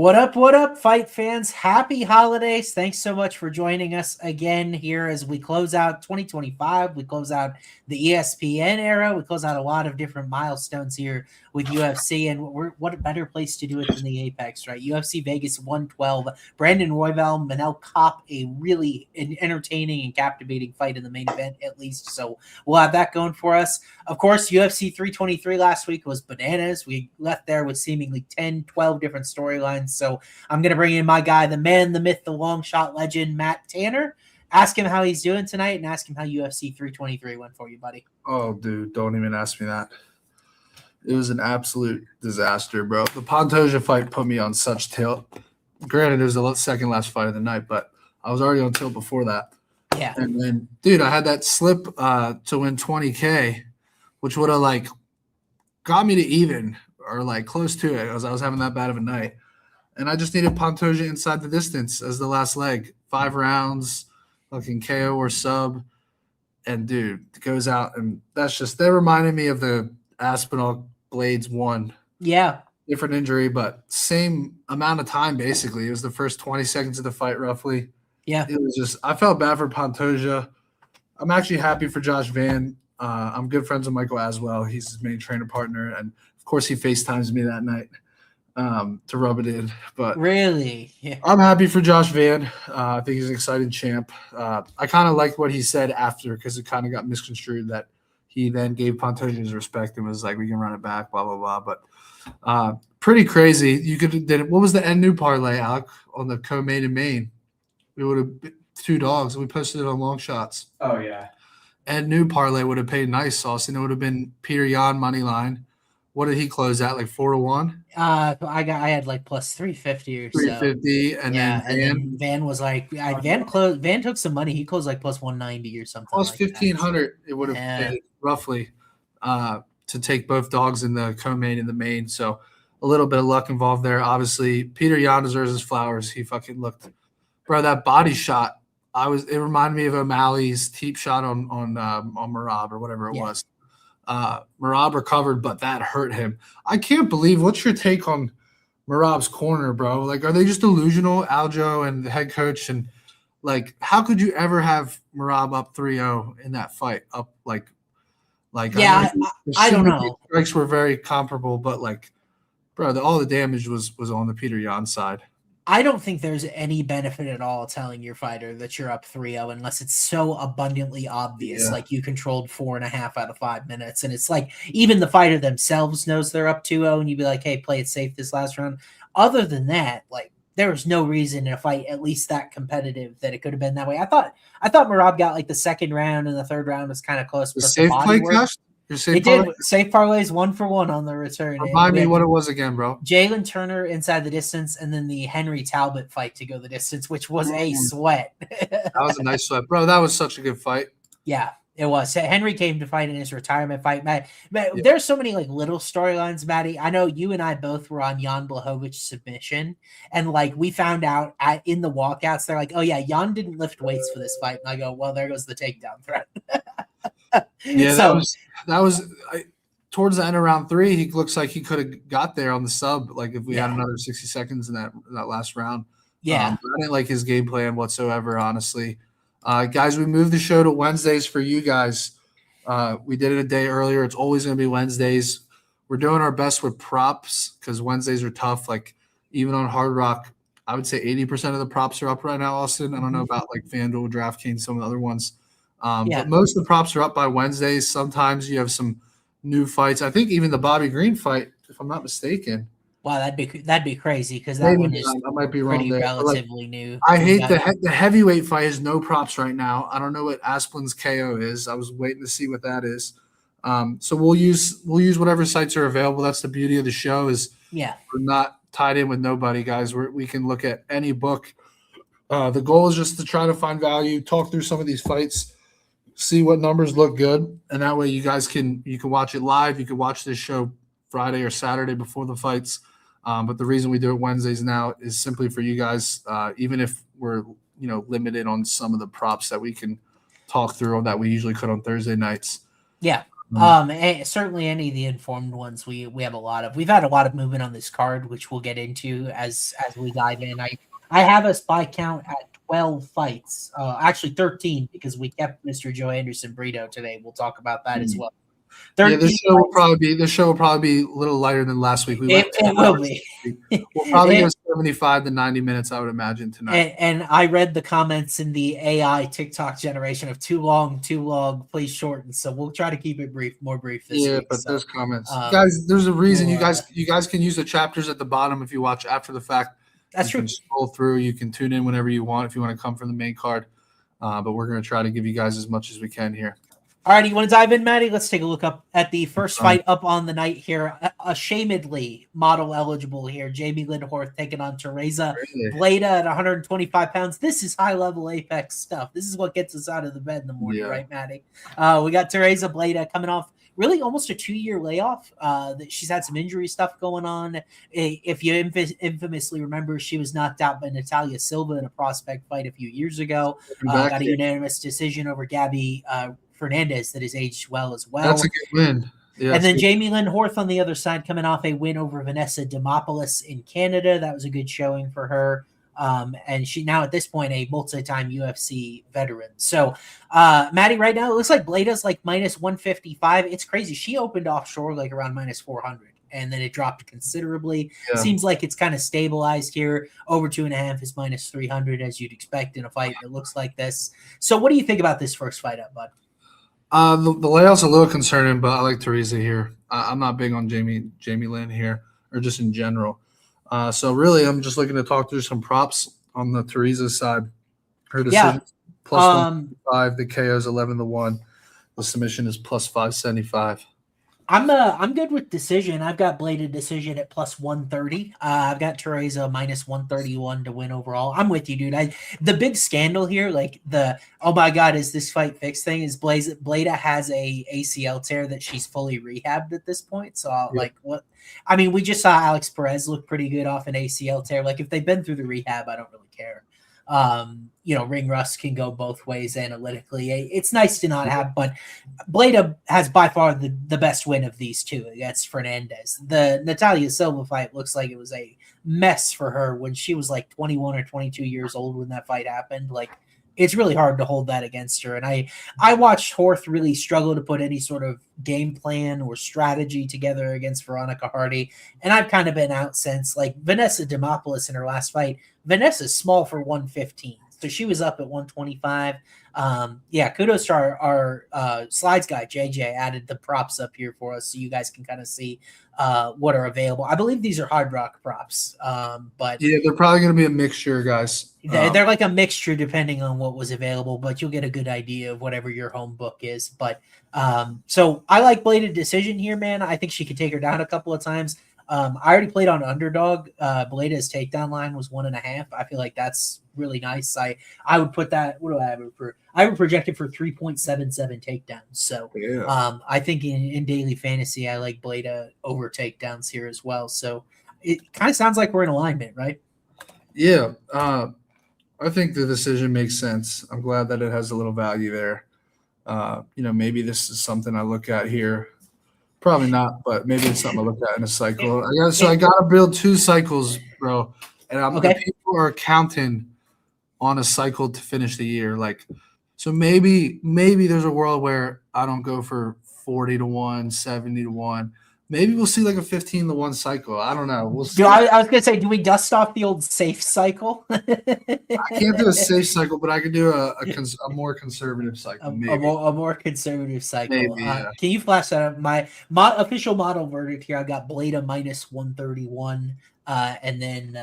What up, fight fans? Happy holidays. Thanks so much for joining us again here as we close out 2025. We close out the ESPN era. We close out a lot of different milestones here with UFC. And what a better place to do it than the Apex, right? UFC Vegas 112. Brandon Royval, Manel Kape, a really entertaining and captivating fight in the main event, at least. So we'll have that going for us. Of course, UFC 323 last week was bananas. We left there with seemingly 10, 12 different storylines. So I'm going to bring in my guy, the man, the myth, the long shot legend, Matt Tanner. Ask him how he's doing tonight and ask him how UFC 323 went for you, buddy. Oh, dude, don't even ask me that. It was an absolute disaster, bro. The Pantoja fight put me on such tilt. Granted, it was the second last fight of the night, but I was already on tilt before that. Yeah. And then, dude, I had that slip to win $20K, which would have, got me to even or, close to it as I was having that bad of a night. And I just needed Pantoja inside the distance as the last leg. 5 rounds, fucking KO or sub. And, dude, it goes out. And that reminded me of the Aspinall Blades 1. Yeah. Different injury, but same amount of time, basically. It was the first 20 seconds of the fight, roughly. Yeah. It was just – I felt bad for Pantoja. I'm actually happy for Josh Van. I'm good friends with Michael as well. He's his main trainer partner. And, of course, he FaceTimes me that night. To rub it in, but really, yeah. I'm happy for Josh Van. I think he's an exciting champ. I kind of liked what he said after because it kind of got misconstrued that he then gave Pantoja his respect and was like, "We can run it back," blah blah blah. But pretty crazy. You did it. What was the end new parlay, Alec, on the co-main and main? We would have 2 dogs. We posted it on Longshots. Oh yeah. And new parlay would have paid nice, Austin. It would have been Peter Yan money line. What did he close at? 4-1? I had plus 350 or 350, so. and yeah, then and then Van was Van took some money. He closed plus 190 or something. Plus 1,500 it would have paid roughly to take both dogs in the co-main and the main. So a little bit of luck involved there. Obviously, Peter Yan deserves his flowers. He fucking looked, bro. That body shot. It reminded me of O'Malley's teep shot on Merab or whatever it was. Merab recovered, but that hurt him. I can't believe. What's your take on Merab's corner, bro? Are they just delusional, Aljo and the head coach? And how could you ever have Merab up 3-0 in that fight? Up yeah, I don't know. Strikes were very comparable, but bro, all the damage was on the Peter Yan side. I don't think there's any benefit at all telling your fighter that you're up 3-0 unless it's so abundantly obvious. Yeah. You controlled 4.5 out of 5 minutes. And it's even the fighter themselves knows they're up 2-0 and you'd be like, hey, play it safe this last round. Other than that, there was no reason in a fight at least that competitive that it could have been that way. I thought Merab got the second round and the third round was kind of close. The safe play, Cash? It did. Safe parlays 1-for-1 on the return. Remind me what it was again, bro. Jalen Turner inside the distance, and then the Henry Talbot fight to go the distance, which was a sweat. That was a nice sweat, bro. That was such a good fight. Yeah, it was. Henry came to fight in his retirement fight. Matt, there's so many little storylines, Matty. I know you and I both were on Jan Blachowicz submission, and we found out in the walkouts, they're like, oh yeah, Jan didn't lift weights for this fight, and I go, well, there goes the takedown threat. Yeah, that was towards the end of round 3. He looks like he could have got there on the sub. If we had another 60 seconds in that last round. Yeah, I didn't like his game plan whatsoever, honestly. Guys, we moved the show to Wednesdays for you guys. We did it a day earlier. It's always going to be Wednesdays. We're doing our best with props because Wednesdays are tough. Even on Hard Rock, I would say 80% of the props are up right now, Austin. I don't know about FanDuel, DraftKings, some of the other ones. But most of the props are up by Wednesdays. Sometimes you have some new fights. I think even the Bobby Green fight, if I'm not mistaken. Wow, that'd be crazy because that one is I might be wrong there. Relatively new. I hate the heavyweight fight has no props right now. I don't know what Asplin's KO is. I was waiting to see what that is. So we'll use whatever sites are available. That's the beauty of the show is we're not tied in with nobody, guys. We can look at any book. The goal is just to try to find value, talk through some of these fights, see what numbers look good, and that way you guys can watch it live. You can watch this show Friday or Saturday before the fights. But the reason we do it Wednesdays now is simply for you guys, even if we're limited on some of the props that we can talk through or that we usually could on Thursday nights. Yeah. Certainly any of the informed ones we have a lot of. We've had a lot of movement on this card, which we'll get into as we dive in. I have us by count at 12 fights, actually 13 because we kept Mr. Joe Anderson Brito today. We'll talk about that as well. Yeah, this show will probably be a little lighter than last week. We went it will be. We'll probably go 75 to 90 minutes, I would imagine, tonight. And I read the comments in the AI TikTok generation of too long, please shorten. So we'll try to keep it more brief this week. Yeah, but those comments, guys, there's a reason you guys can use the chapters at the bottom if you watch after the fact. That's true. You can scroll through. You can tune in whenever you want if you want to come from the main card. But we're going to try to give you guys as much as we can here. All right, you want to dive in, Matty? Let's take a look up at the first fight up on the night here. Ashamedly model eligible here. Jamie Lindhorth taking on Teresa Bleda at 125 pounds. This is high-level Apex stuff. This is what gets us out of the bed in the morning, right, Matty? We got Teresa Bleda coming off really almost a 2-year layoff. She's had some injury stuff going on. If you infamously remember, she was knocked out by Natalia Silva in a prospect fight a few years ago. Got a unanimous decision over Gabby Fernandez that has aged well as well. That's a good win. Yeah, and then Jamie Lindhorth on the other side coming off a win over Vanessa Demopoulos in Canada. That was a good showing for her. And she now at this point a multi-time UFC veteran. So Matty, right now it looks like Bleda's like minus 155. It's crazy. She opened offshore like around minus 400. And then it dropped considerably. Yeah. Seems like it's kind of stabilized here. Over 2.5 is minus 300, as you'd expect in a fight that looks like this. So what do you think about this first fight up, bud? The layout's a little concerning, but I like Teresa here. I'm not big on Jamie Lynn here, or just in general. So really, I'm just looking to talk through some props on the Teresa side. Her decision plus 155. The KO is 11-1. The submission is plus 575. I'm good with decision. I've got Bladed decision at plus 130. I've got Teresa minus 131 to win overall. I'm with you, dude. The big scandal here, like the oh my god, is this fight fixed thing? Is Bleda has a ACL tear that she's fully rehabbed at this point. So like what? I mean, we just saw Alex Perez look pretty good off an ACL tear. Like if they've been through the rehab, I don't really care. Ring rust can go both ways analytically. It's nice to not have, but Bleda has by far the best win of these two against Fernandez. The Natalia Silva fight looks like it was a mess for her when she was like 21 or 22 years old when that fight happened. Like it's really hard to hold that against her. And I watched Horth really struggle to put any sort of game plan or strategy together against Veronica Hardy. And I've kind of been out since. Like Vanessa Demopoulos in her last fight, Vanessa's small for 115. So she was up at 125. Kudos to our slides guy, JJ, added the props up here for us so you guys can kind of see what are available. I believe these are Hard Rock props. But yeah, they're probably going to be a mixture, guys. They're like a mixture depending on what was available, but you'll get a good idea of whatever your home book is. But so I like Bladed decision here, man. I think she could take her down a couple of times. I already played on underdog. Bleda's takedown line was 1.5. I feel like that's really nice. I would put that. What do I have it for? I would project it for 3.77 takedowns. So I think in daily fantasy, I like Bleda over takedowns here as well. So it kind of sounds like we're in alignment, right? Yeah. I think the decision makes sense. I'm glad that it has a little value there. Maybe this is something I look at here. Probably not, but maybe it's something I look at in a cycle. I got to build 2 cycles, bro. And people are counting on a cycle to finish the year. Like, so maybe there's a world where I don't go for 40-1, 70-1. Maybe we'll see like a 15-1 cycle. I don't know. We'll see. I was going to say, do we dust off the old safe cycle? I can't do a safe cycle, but I could do a more conservative cycle. Maybe. A more conservative cycle. Maybe, yeah. Can you flash that up? My official model verdict here, I got Bleda minus 131. And then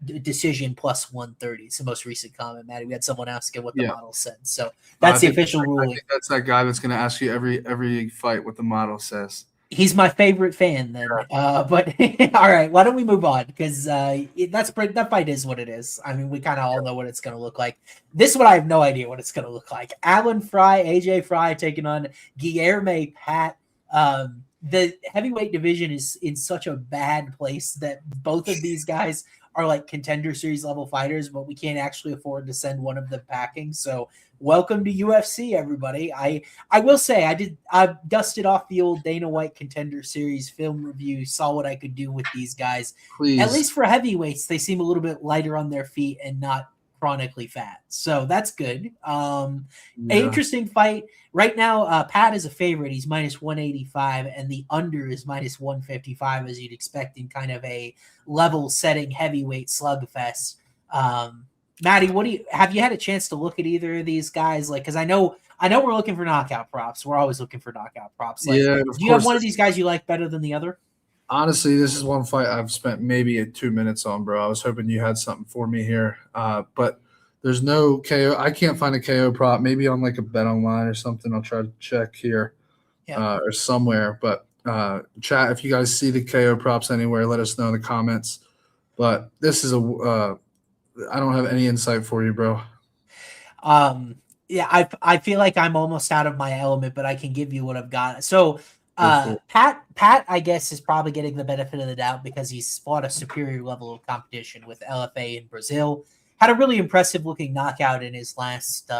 decision plus 130. It's the most recent comment, Matty. We had someone asking what the model said. So that's the official ruling. I think that's that guy that's going to ask you every fight what the model says. He's my favorite fan then. But all right, why don't we move on? Because that fight is what it is. I mean, we kind of all know what it's going to look like. This one, I have no idea what it's going to look like. Alan Fry, AJ Fry taking on Guilherme Pat. The heavyweight division is in such a bad place that both of these guys are like contender series level fighters, but we can't actually afford to send one of them packing. So welcome to UFC, everybody. I will say I dusted off the old Dana White contender series film review, saw what I could do with these guys. Please. At least for heavyweights, they seem a little bit lighter on their feet and not chronically fat. So that's good. Interesting fight. Right now, Pat is a favorite. He's minus 185, and the under is minus 155, as you'd expect in kind of a level-setting heavyweight slugfest. Matty, have you had a chance to look at either of these guys? Like, because I know we're looking for knockout props. We're always looking for knockout props. Like, yeah. Do you have one of these guys you like better than the other? Honestly, this is one fight I've spent maybe 2 minutes on, bro. I was hoping you had something for me here, but there's no KO. I can't find a KO prop. Maybe on like a bet online or something. I'll try to check here or somewhere. But chat, if you guys see the KO props anywhere, let us know in the comments. But this is I don't have any insight for you, bro. Yeah, I feel like I'm almost out of my element, but I can give you what I've got. So Pat, I guess, is probably getting the benefit of the doubt because he's fought a superior level of competition with LFA in Brazil. Had a really impressive looking knockout in his last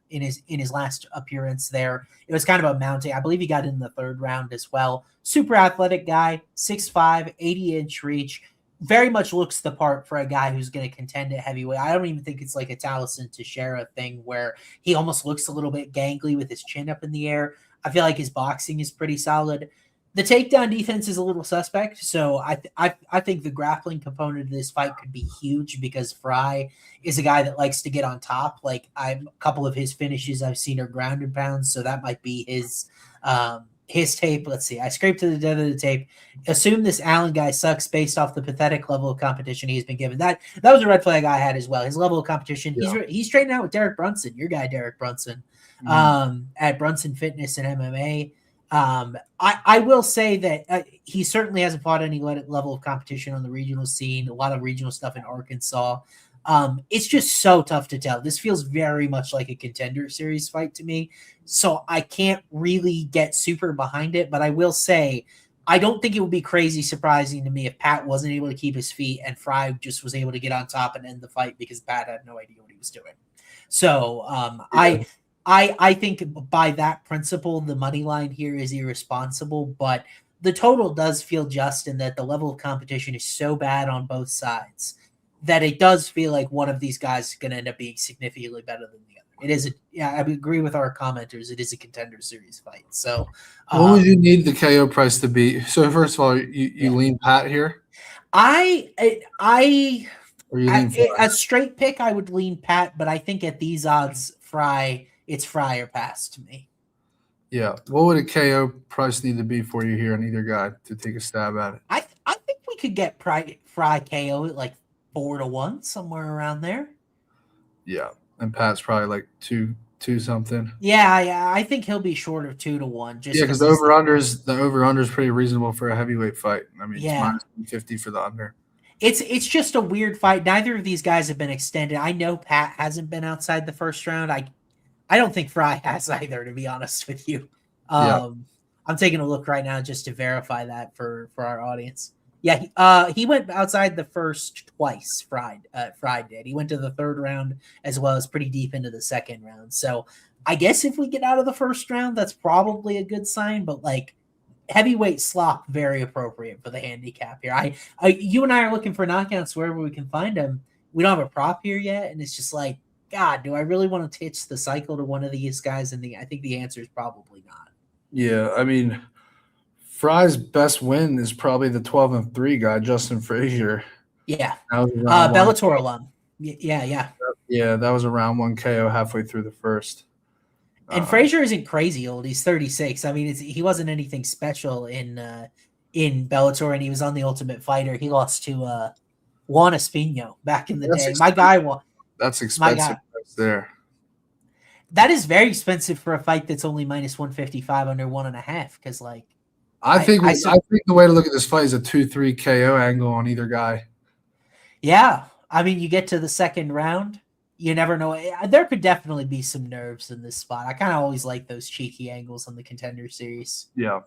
in his last appearance there. It was kind of a mounting. I believe he got in the third round as well. Super athletic guy, 6'5", 80-inch reach. Very much looks the part for a guy who's going to contend at heavyweight. I don't even think it's like a Taliesin Teixeira thing where he almost looks a little bit gangly with his chin up in the air. I feel like his boxing is pretty solid. The takedown defense is a little suspect, so I think the grappling component of this fight could be huge because Fry is a guy that likes to get on top. Like a couple of his finishes I've seen are ground and pounds, so that might be his tape. Let's see. I scraped to the dead of the tape. Assume this Allen guy sucks based off the pathetic level of competition he's been given. That was a red flag I had as well. His level of competition. Yeah. He's training out with Derek Brunson, your guy Derek Brunson, at Brunson Fitness and MMA. I will say that he certainly hasn't fought any level of competition on the regional scene. A lot of regional stuff in Arkansas. It's just so tough to tell. This feels very much like a contender series fight to me. So I can't really get super behind it, but I will say I don't think it would be crazy surprising to me if Pat wasn't able to keep his feet and Fry just was able to get on top and end the fight because Pat had no idea what he was doing. So I think by that principle, the money line here is irresponsible, but the total does feel just in that the level of competition is so bad on both sides that it does feel like one of these guys is going to end up being significantly better than the other. It is I agree with our commenters. It is a contender series fight. So what would you need the KO price to be? So first of all, you lean Pat here? A straight pick, I would lean Pat, but I think at these odds, it's Fry or pass to me. Yeah. What would a KO price need to be for you here on either guy to take a stab at it? I think we could get Fry KO at like 4-1, somewhere around there. Yeah. And Pat's probably like two something. Yeah. I think he'll be short of 2-1. Because the over-under is pretty reasonable for a heavyweight fight. I mean, it's minus 150 for the under. It's just a weird fight. Neither of these guys have been extended. I know Pat hasn't been outside the first round. I don't think Fry has either, to be honest with you. I'm taking a look right now just to verify that for our audience. Yeah, he went outside the first twice. Fry did. He went to the third round as well as pretty deep into the second round. So I guess if we get out of the first round, that's probably a good sign. But like heavyweight slop, very appropriate for the handicap here. You and I are looking for knockouts wherever we can find them. We don't have a prop here yet, and it's just like, God, do I really want to pitch the cycle to one of these guys? And I think the answer is probably not. Yeah, I mean, Fry's best win is probably the 12-3 guy, Justin Frazier. Yeah, Bellator alum. Yeah. Yeah, that was a round 1 KO halfway through the first. And Frazier isn't crazy old. He's 36. I mean, he wasn't anything special in Bellator, and he was on the Ultimate Fighter. He lost to Juan Espino back in the day. My guy won. That's expensive there. That is very expensive for a fight that's only minus 155 under 1.5. Because I think the way to look at this fight is a 2-3 KO angle on either guy. Yeah, I mean, you get to the second round, you never know. There could definitely be some nerves in this spot. I kind of always like those cheeky angles on the contender series. Yeah.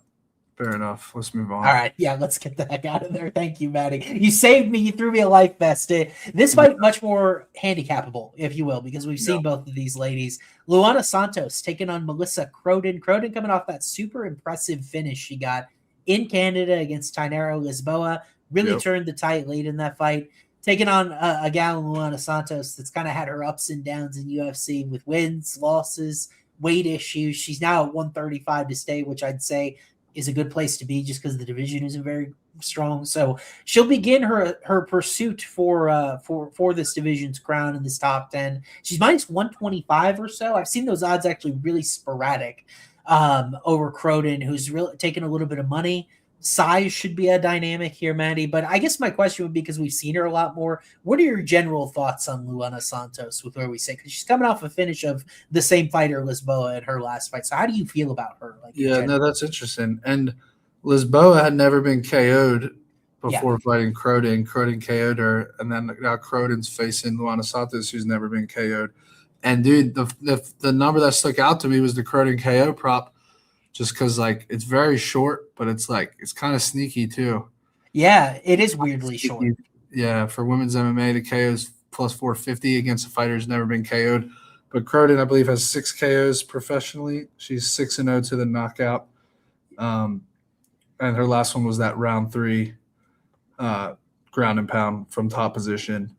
Fair enough. Let's move on. All right. Yeah, let's get the heck out of there. Thank you, Matty. You saved me. You threw me a life vest. This fight much more handicapable, if you will, because we've seen both of these ladies. Luana Santos taking on Melissa Croden. Croden coming off that super impressive finish she got in Canada against Tainara Lisboa. Really turned the tide late in that fight. Taking on a gal, Luana Santos, that's kind of had her ups and downs in UFC with wins, losses, weight issues. She's now at 135 to stay, which I'd say is a good place to be just because the division isn't very strong. So she'll begin her pursuit for this division's crown in this top 10. She's minus 125 or so. I've seen those odds actually really sporadic over Croden, who's really taking a little bit of money. Size should be a dynamic here, Matty. But I guess my question would be, because we've seen her a lot more, what are your general thoughts on Luana Santos with where we say? Because she's coming off a finish of the same fighter, Lisboa, in her last fight. So how do you feel about her? No, that's interesting. And Lisboa had never been KO'd before fighting Croden. Croden KO'd her, and then now Croden's facing Luana Santos, who's never been KO'd. And dude, the number that stuck out to me was the Croden KO prop. Just because, like, it's very short, but it's kind of sneaky too. Yeah, it is weirdly short. Yeah, for women's MMA, the KO is plus 450 against a fighter who's never been KO'd. But Croden, I believe, has 6 KOs professionally. She's 6-0 to the knockout. And her last one was that round 3 ground and pound from top position.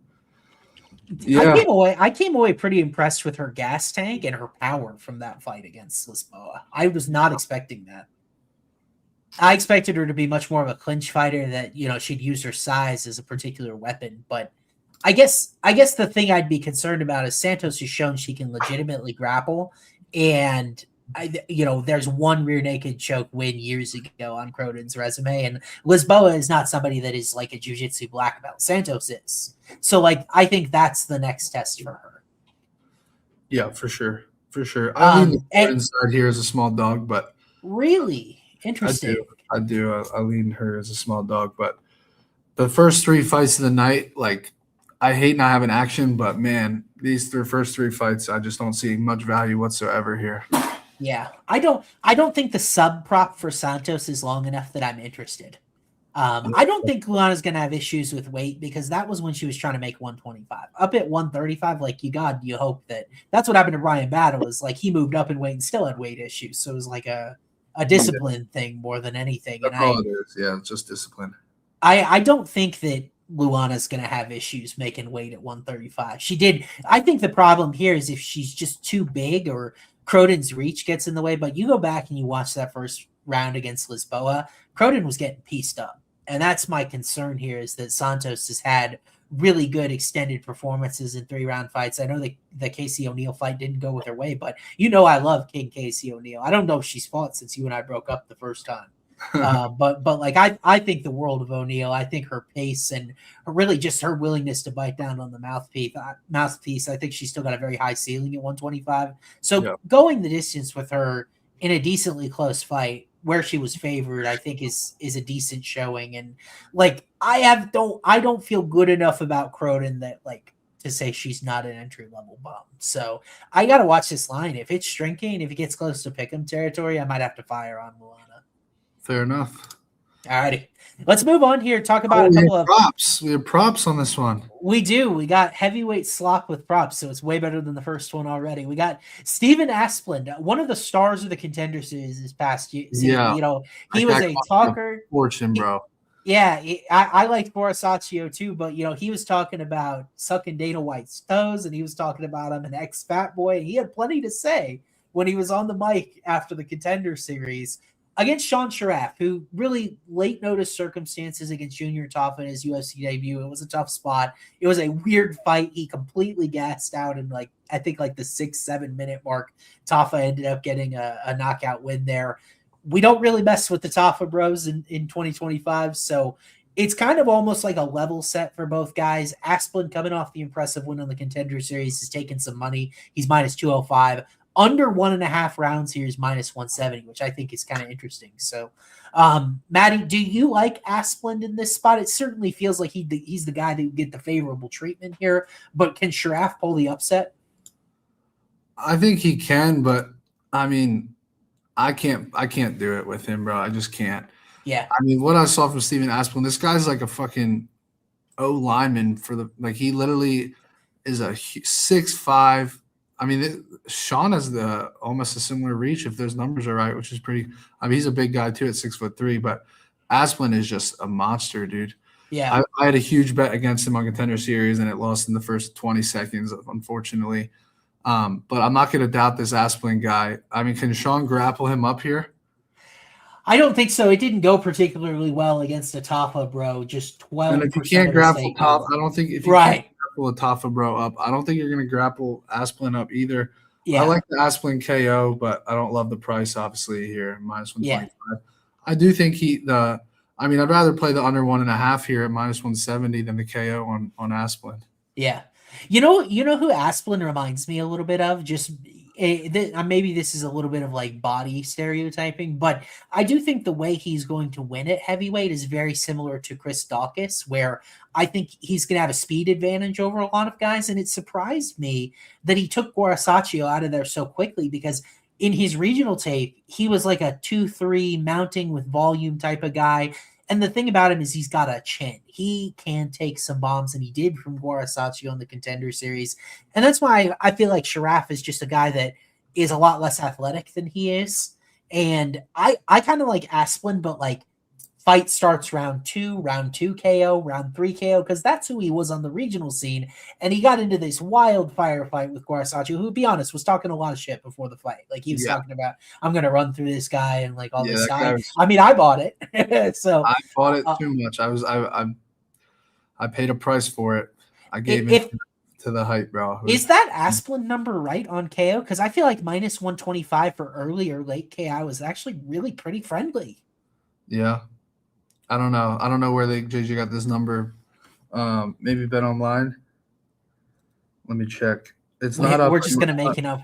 Yeah. I came away pretty impressed with her gas tank and her power from that fight against Lisboa. I was not expecting that. I expected her to be much more of a clinch fighter, that, she'd use her size as a particular weapon. But I guess the thing I'd be concerned about is Santos has shown she can legitimately grapple, and there's one rear naked choke win years ago on Croden's resume, and Lisboa is not somebody that is like a jiu-jitsu black belt. Santos is. So, I think that's the next test for her. Yeah, for sure. I lean the Croden side here as a small dog, but really interesting. I do. I lean her as a small dog, but the first 3 fights of the night, I hate not having action, but man, these first 3 fights, I just don't see much value whatsoever here. Yeah, I don't think the sub prop for Santos is long enough that I'm interested. I don't think Luana's going to have issues with weight, because that was when she was trying to make 125. Up at 135, you hope that's what happened to Ryan Battle, is he moved up in weight and still had weight issues. So it was like a discipline thing more than anything. That's all it is. Yeah, it's just discipline. I don't think that Luana's going to have issues making weight at 135. She did. I think the problem here is if she's just too big, or Croden's reach gets in the way. But you go back and you watch that first round against Lisboa, Croden was getting pieced up. And that's my concern here, is that Santos has had really good extended performances in 3-round fights. I know the Casey O'Neill fight didn't go with her way, but I love King Casey O'Neill. I don't know if she's fought since you and I broke up the first time. But I think the world of O'Neill. I think her pace and really just her willingness to bite down on the mouthpiece. I think she's still got a very high ceiling at 125. So going the distance with her in a decently close fight where she was favored, I think is a decent showing. And I don't feel good enough about Croden that to say she's not an entry level bum. So I got to watch this line. If it's shrinking, if it gets close to pick'em territory, I might have to fire on Luana. Fair enough. All righty. Let's move on here. Talk about a couple of props. We have props on this one. We do. We got heavyweight slop with props, so it's way better than the first one already. We got Steven Asplund, one of the stars of the Contender Series this past year. Yeah. He was a talker. Fortune, bro. I liked Boris Accio too, but he was talking about sucking Dana White's toes, and he was talking about him an ex-fat boy. He had plenty to say when he was on the mic after the Contender Series against Sean Sharaf, who really late notice circumstances against Junior Taffa in his UFC debut. It was a tough spot. It was a weird fight. He completely gassed out in I think the 6-7 minute mark. Taffa ended up getting a knockout win there. We don't really mess with the Taffa bros in 2025. So it's kind of almost like a level set for both guys. Asplund, coming off the impressive win on the Contender Series, is taking some money. He's minus 205. Under 1.5 rounds here is minus 170, which I think is kind of interesting. So, Matty, do you like Asplund in this spot? It certainly feels like he's the guy that would get the favorable treatment here, but can Sharaf pull the upset? I think he can, but I mean, I can't do it with him, bro. I just can't. Yeah. I mean, what I saw from Steven Asplund, this guy's like a fucking O lineman for the like. He literally is a 6'5". I mean, Sean has almost a similar reach if those numbers are right, which is pretty. I mean, he's a big guy too at 6'3", but Asplund is just a monster, dude. Yeah. I had a huge bet against him on Contender Series, and it lost in the first 20 seconds, unfortunately. But I'm not going to doubt this Asplund guy. I mean, can Sean grapple him up here? I don't think so. It didn't go particularly well against Atafa, bro. Just 12%. And if you can't grapple top, I don't think if you can't grapple Atafa, bro, up, I don't think you're going to grapple Asplund up either. Yeah. I like the Asplund KO, but I don't love the price, obviously, here, -125. Yeah. I do think I'd rather play the under 1.5 here at -170 than the KO on Asplund. Yeah. You know who Asplund reminds me a little bit of? Just maybe this is a little bit of like body stereotyping, but I do think the way he's going to win at heavyweight is very similar to Chris Daukaus, where I think he's going to have a speed advantage over a lot of guys. And it surprised me that he took Guarasaccio out of there so quickly, because in his regional tape, he was like a 2-3 mounting with volume type of guy. And the thing about him is he's got a chin. He can take some bombs, and he did from Guarasaccio in the Contender Series. And that's why I feel like Sharaf is just a guy that is a lot less athletic than he is. And I kind of like Asplund, but like fight starts round 2 KO, round 3 KO, because that's who he was on the regional scene. And he got into this wildfire fight with Guarasaccio, who, to be honest, was talking a lot of shit before the fight. Like, he was talking about, I'm going to run through this guy and like all this guy. I mean, I bought it. So I bought it too much. I paid a price for it. I gave it to the hype, bro. Is that Asplund number right on KO? Because I feel like -125 for early or late KO was actually really pretty friendly. Yeah. I don't know. I don't know where JJ got this number. Maybe Bet Online. Let me check. It's not up. We're just gonna make it up.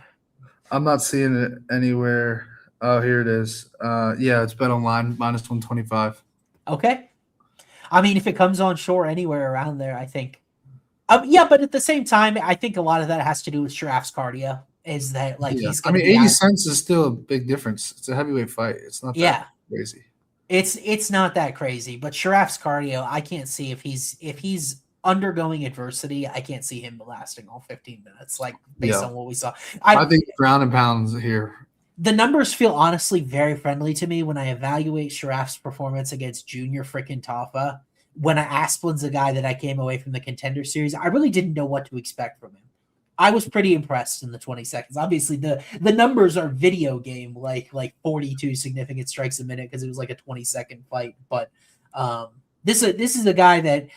I'm not seeing it anywhere. Oh, here it is. Yeah, it's Bet Online -125. Okay. I mean, if it comes on shore anywhere around there, I think. Yeah, but at the same time, I think a lot of that has to do with Sharaf's cardio. Is that like he's? I mean, 80 cents is still a big difference. It's a heavyweight fight. It's not that crazy. It's not that crazy, but Sharaf's cardio, I can't see if he's undergoing adversity, I can't see him lasting all 15 minutes, like based on what we saw. I think ground and pounds here. The numbers feel honestly very friendly to me when I evaluate Sharaf's performance against Junior freaking Tafa. When Asplund's a guy that I came away from the Contender Series, I really didn't know what to expect from him. I was pretty impressed in the 20 seconds. Obviously, the numbers are video game, like 42 significant strikes a minute, because it was like a 20-second fight. But this is a guy that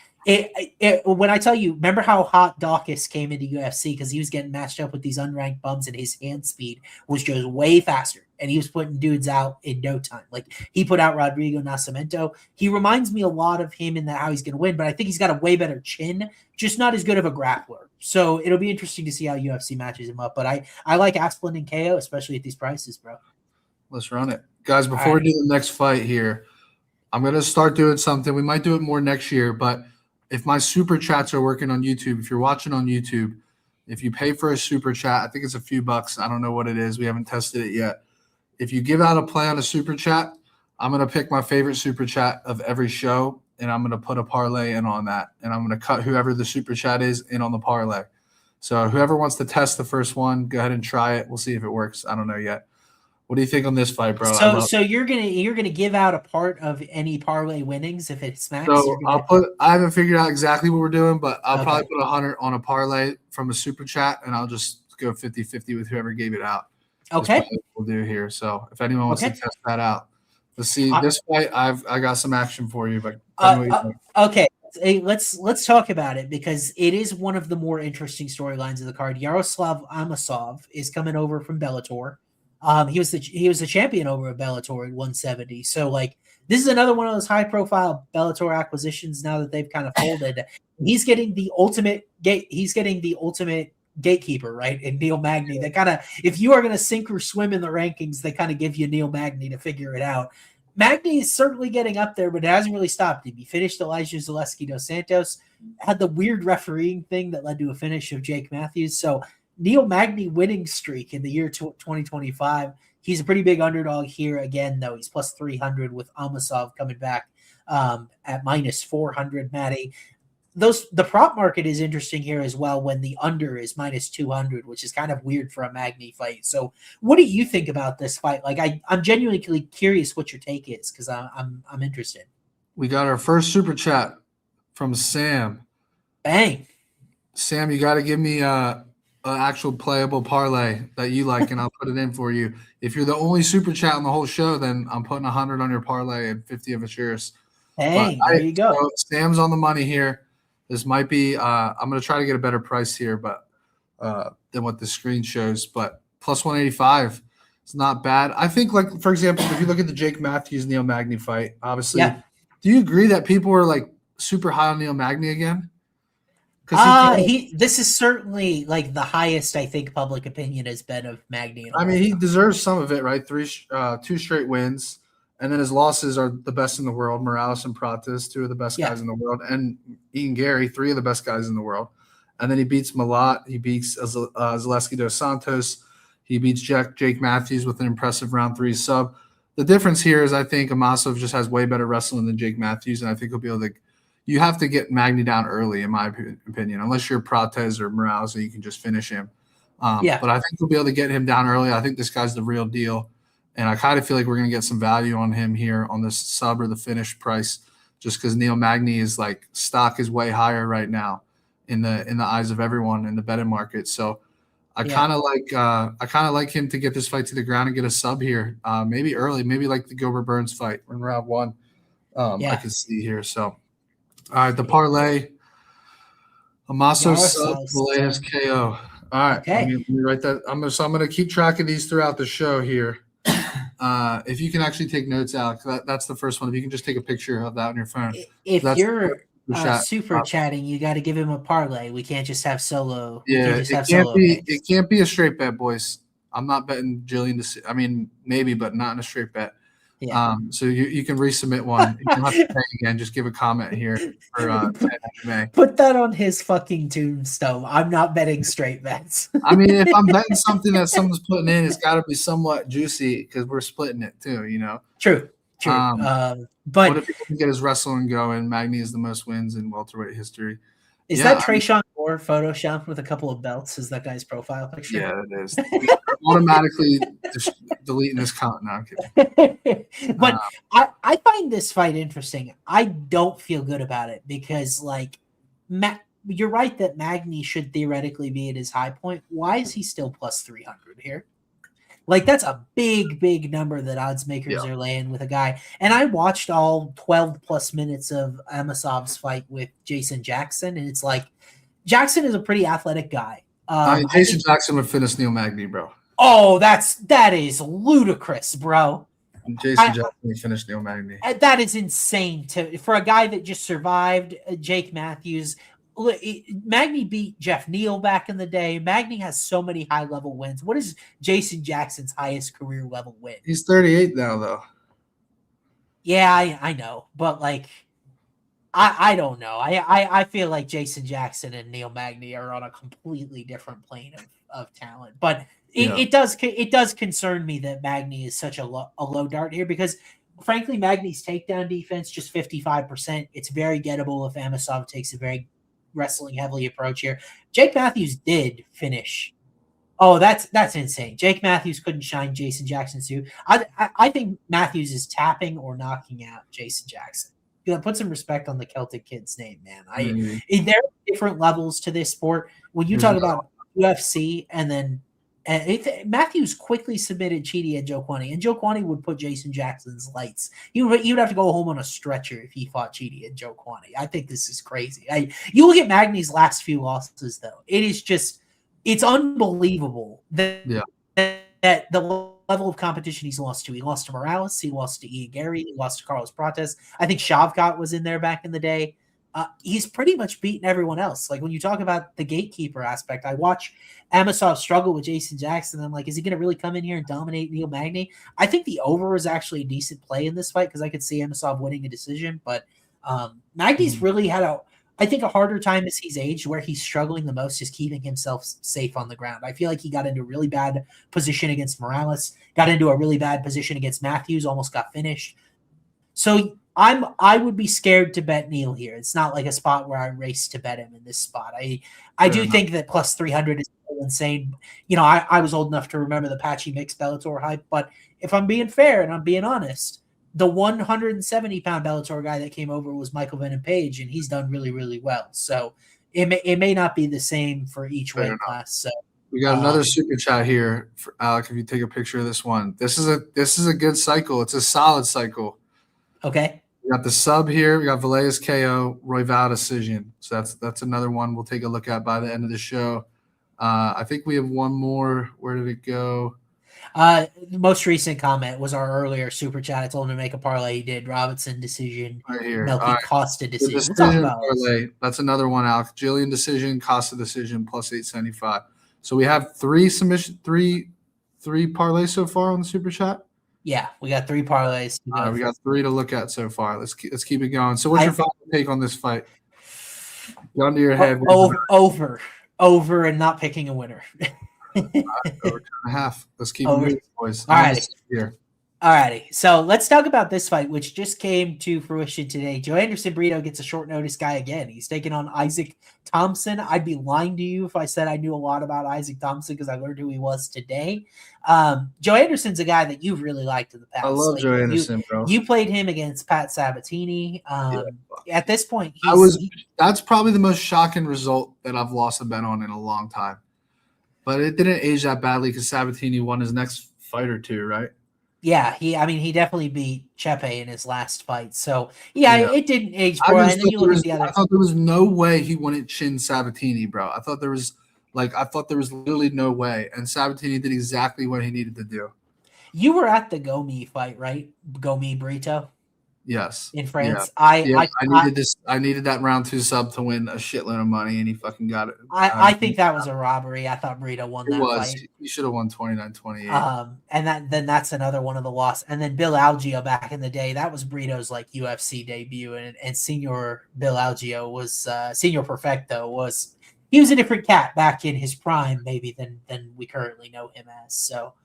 when I tell you, remember how hot Daukaus came into UFC because he was getting matched up with these unranked bums, and his hand speed was just way faster, and he was putting dudes out in no time. Like, he put out Rodrigo Nascimento. He reminds me a lot of him in that how he's going to win, but I think he's got a way better chin, just not as good of a grappler. So it'll be interesting to see how UFC matches him up. But I like Asplund and KO, especially at these prices, bro. Let's run it. Guys, before we do the next fight here, I'm going to start doing something. We might do it more next year, but if my super chats are working on YouTube, if you're watching on YouTube, if you pay for a super chat, I think it's a few bucks. I don't know what it is. We haven't tested it yet. If you give out a play on a super chat, I'm going to pick my favorite super chat of every show, and I'm going to put a parlay in on that. And I'm going to cut whoever the super chat is in on the parlay. So whoever wants to test the first one, go ahead and try it. We'll see if it works. I don't know yet. What do you think on this fight, bro? So you're gonna give out a part of any parlay winnings if it smacks? So I haven't figured out exactly what we're doing, but I'll probably put 100 on a parlay from a super chat, and I'll just go 50-50 with whoever gave it out. Okay. We'll do here. So if anyone wants to test that out, let's see. This fight, I got some action for you, but okay. Hey, let's talk about it, because it is one of the more interesting storylines of the card. Yaroslav Amosov is coming over from Bellator. He was the champion over at Bellator at 170. So like, this is another one of those high profile Bellator acquisitions now that they've kind of folded. He's getting the ultimate gatekeeper, right? And Neil Magny. That kind of, if you are going to sink or swim in the rankings, they kind of give you Neil Magny to figure it out. Magny is certainly getting up there, but it hasn't really stopped him. He finished Elijah Zaleski dos Santos, had the weird refereeing thing that led to a finish of Jake Matthews. So Neil Magny winning streak in the year 2025. He's a pretty big underdog here again, though. He's plus 300 with Amasov coming back at minus 400, Matty. The prop market is interesting here as well when the under is minus 200, which is kind of weird for a Magny fight. So what do you think about this fight? Like I'm genuinely curious what your take is because I'm interested. We got our first super chat from Sam. Bang. Sam, you got to give me an actual playable parlay that you like, and I'll put it in for you. If you're the only super chat on the whole show, then I'm putting 100 on your parlay and 50 of it's yours. Hey, there you go. So Sam's on the money here. This might be I'm going to try to get a better price here but than what the screen shows, but plus 185 is not bad. I think, like, for example, if you look at the Jake Matthews Neil Magny fight, obviously, do you agree that people were like super high on Neil Magny again? This is certainly like the highest I think public opinion has been of Magny. I mean, he deserves some of it, right? 2 straight wins. And then his losses are the best in the world. Morales and Prates, 2 of the best guys in the world. And Ian Gary, 3 of the best guys in the world. And then he beats Malat. He beats Zaleski dos Santos. He beats Jake Matthews with an impressive round 3 sub. The difference here is I think Amasov just has way better wrestling than Jake Matthews. And I think he'll be able to – you have to get Magny down early, in my opinion, unless you're Prates or Morales and you can just finish him. But I think we'll be able to get him down early. I think this guy's the real deal. And I kind of feel like we're going to get some value on him here on this sub or the finish price, just because Neil Magny is like stock is way higher right now in the eyes of everyone in the betting market. So I kind of like him to get this fight to the ground and get a sub here, maybe early, maybe like the Gilbert Burns fight in round 1. I can see here. So all right, the parlay, Amaso sub, Valaeus KO. All right, okay. let me write that. I'm going to keep track of these throughout the show here. If you can actually take notes, Alex, that's the first one. If you can just take a picture of that on your phone. If you're super chatting, you got to give him a parlay. We can't just have solo. Yeah, it can't be a straight bet, boys. I'm not betting Jillian I mean, maybe, but not in a straight bet. Yeah. So you can resubmit one. You don't have to pay again. Just give a comment here for May. Put that on his fucking tombstone. I'm not betting straight bets. I mean, if I'm betting something that someone's putting in, it's got to be somewhat juicy because we're splitting it too. You know. True. But what if he can get his wrestling going? Magny is the most wins in welterweight history. Is that Trayshawn Moore photoshopped with a couple of belts? Is that guy's profile picture? Yeah, it is. Automatically deleting this comment. No, I'm kidding. But I find this fight interesting. I don't feel good about it because, like, you're right that Magny should theoretically be at his high point. Why is he still plus 300 here? Like, that's a big, big number that odds makers are laying with a guy. And I watched all 12 plus minutes of Amasov's fight with Jason Jackson, and it's like, Jackson is a pretty athletic guy. Jason Jackson would finish Neil Magny, bro. Oh, that is ludicrous, bro. Jason Jackson would finish Neil Magny. That is insane for a guy that just survived Jake Matthews. Magny beat Jeff Neal back in the day. Magny has so many high-level wins. What is Jason Jackson's highest career-level win? He's 38 now, though. Yeah, I know. But, like, I don't know. I feel like Jason Jackson and Neil Magny are on a completely different plane of talent. But it does concern me that Magny is such a low dart here because, frankly, Magny's takedown defense, just 55%. It's very gettable if Amasov takes a very wrestling heavily approach here. Jake Matthews did finish. Oh, that's insane. Jake Matthews couldn't shine Jason Jackson suit. I think Matthews is tapping or knocking out Jason Jackson. Put some respect on the Celtic kid's name, man. There are different levels to this sport. When you talk about UFC and then Matthews quickly submitted Chidi and Joe Quaney, and Joe Quaney would put Jason Jackson's lights. He would have to go home on a stretcher if he fought Chidi and Joe Quaney. I think this is crazy. You look at Magny's last few losses, though. It's unbelievable that the level of competition he's lost to. He lost to Morales. He lost to Ian Gary. He lost to Carlos Prates. I think Shavkat was in there back in the day. He's pretty much beaten everyone else. Like, when you talk about the gatekeeper aspect, I watch Amasov struggle with Jason Jackson. I'm like, is he going to really come in here and dominate Neil Magny? I think the over is actually a decent play in this fight because I could see Amasov winning a decision. But Magny's really had I think a harder time as he's aged, where he's struggling the most is keeping himself safe on the ground. I feel like he got into a really bad position against Morales, got into a really bad position against Matthews, almost got finished. So I would be scared to bet Neil here. It's not like a spot where I race to bet him in this spot. I do think that plus 300 is insane. I was old enough to remember the Patchy Mix Bellator hype, but if I'm being fair and I'm being honest, the 170-pound Bellator guy that came over was Michael Venom Page, and he's done really, really well. So it may not be the same for each weight class. So we got another super chat here for Alec. If you take a picture of this one, this is a good cycle. It's a solid cycle. Okay. We got the sub here. We got Villegas KO, Royval decision. So that's another one we'll take a look at by the end of the show. I think we have one more. Where did it go? The most recent comment was our earlier super chat. I told him to make a parlay. He did. Robinson decision. Right here. Melky Costa decision. Decision parlay. That's another one, Alec. Jillian decision, Costa decision, plus 875. So we have three parlays so far on the super chat. Yeah, we got 3 parlays. We got 3 to look at so far. Let's keep it going. So what's your final take on this fight? Gun to your head. Over and not picking a winner. Over 2.5. Let's keep it moving, boys. All righty. So let's talk about this fight, which just came to fruition today. Joe Anderson Brito gets a short notice guy again. He's taking on Isaac Thompson. I'd be lying to you if I said I knew a lot about Isaac Thompson because I learned who he was today. Joe Anderson's a guy that you've really liked in the past. I love Joe Anderson, bro. You played him against Pat Sabatini. At this point, that's probably the most shocking result that I've lost a bet on in a long time. But it didn't age that badly because Sabatini won his next fight or two, right? Yeah, he definitely beat Chepe in his last fight. So it didn't age poor. And then you look at the other. I thought there was no way he wouldn't chin Sabatini, bro. I thought there was literally no way. And Sabatini did exactly what he needed to do. You were at the Gomi fight, right? Gomi Brito. Yes. In France. Yeah. I needed that round 2 sub to win a shitload of money, and he fucking got it. I think that was a robbery. I thought Brito won that fight. He should have won 29-28. And that's another one of the loss. And then Bill Algeo back in the day, that was Brito's like UFC debut, and Senior Bill Algeo was Senior Perfecto was he was a different cat back in his prime, maybe than we currently know him as. So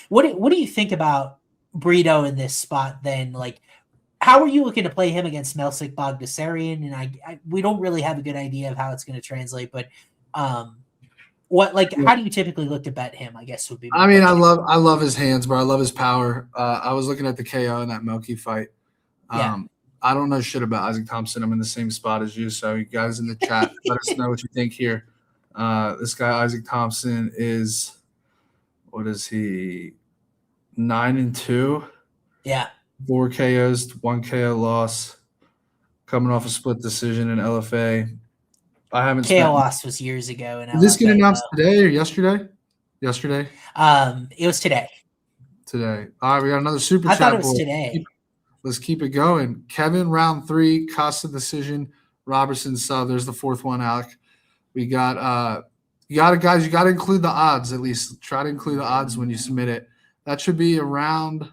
what do you think about Brito in this spot then? Like, how are you looking to play him against Melsik Bogdasarian? And we don't really have a good idea of how it's going to translate, but how do you typically look to bet him? I guess would be. I mean, I love his hands, bro. I love his power. I was looking at the KO in that Melky fight. I don't know shit about Isaac Thompson. I'm in the same spot as you, so you guys in the chat, let us know what you think here. This guy Isaac Thompson is, what is he? 9-2. Yeah. 4 KOs, 1 KO loss. Coming off a split decision in LFA. I haven't. KO loss was years ago. In Did this get announced today or yesterday? Yesterday. It was today. Today. All right, we got another super chat. I thought it was today. Let's keep it going. Kevin, round 3, Costa decision. Robertson sub. There's the 4th one, Alec. We got you got to include the odds at least. Try to include the odds when you submit it. That should be around,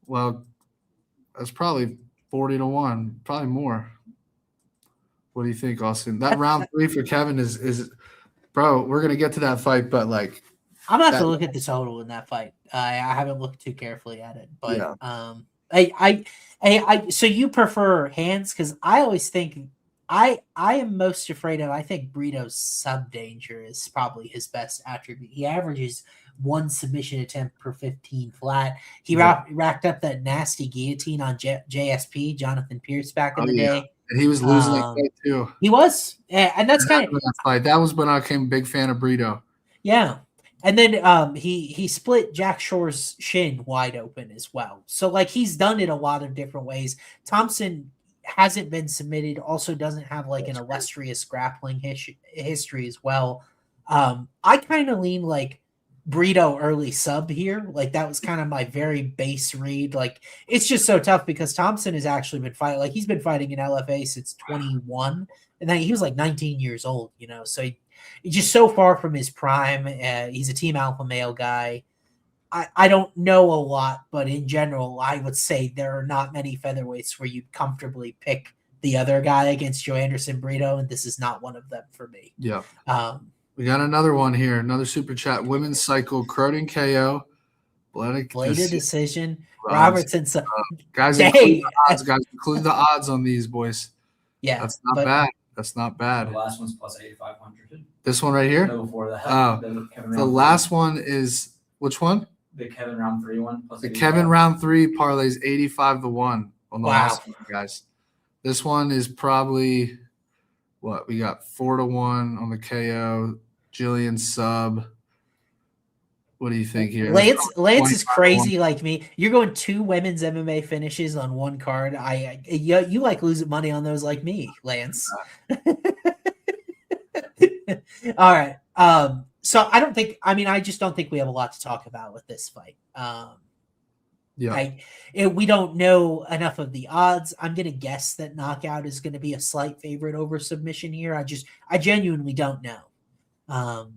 well, that's probably 40-1, probably more. What do you think, Austin? That round 3 for Kevin is bro, we're going to get to that fight, but like. I'm going to have to look at the total in that fight. I haven't looked too carefully at it, but so you prefer hands? Because I always think I am most afraid of, I think Brito's sub danger is probably his best attribute. He averages 1 submission attempt per 15 flat. He racked up that nasty guillotine on JSP, Jonathan Pierce, back in the day. And he was losing that fight too. He was. And that's kind of that fight. That was when I became a big fan of Brito. Yeah. And then he split Jack Shore's shin wide open as well. So like he's done it a lot of different ways. Thompson hasn't been submitted, also doesn't have like an illustrious grappling history as well. I kind of lean like Brito early sub here. Like that was kind of my very base read. Like it's just so tough because Thompson has actually been fighting. Like he's been fighting in LFA since 21, and then he was like 19 years old. So he's just so far from his prime. He's a team alpha male guy. I don't know a lot, but in general, I would say there are not many featherweights where you comfortably pick the other guy against Joe Anderson Brito, and this is not one of them for me. Yeah. We got another one here, another super chat. Women's cycle, Cronin KO, Bladed decision. Rods. Robertson. Guys, include the odds. Guys, include the odds on these boys. Yeah, that's not bad. That's not bad. The last one's plus 8,500. This one right here. No, before that. Oh, the last one is which one? The Kevin round 3 one. Plus the 85. Kevin round 3 parlays 85 to 1 on the Wow. last one, guys. This one is probably what we got 4 to 1 on the KO. Jillian sub. What do you think here? Lance is crazy like me. You're going 2 women's MMA finishes on one card. You like losing money on those like me, Lance. All right. So I just don't think we have a lot to talk about with this fight. We don't know enough of the odds. I'm going to guess that knockout is going to be a slight favorite over submission here. I genuinely don't know.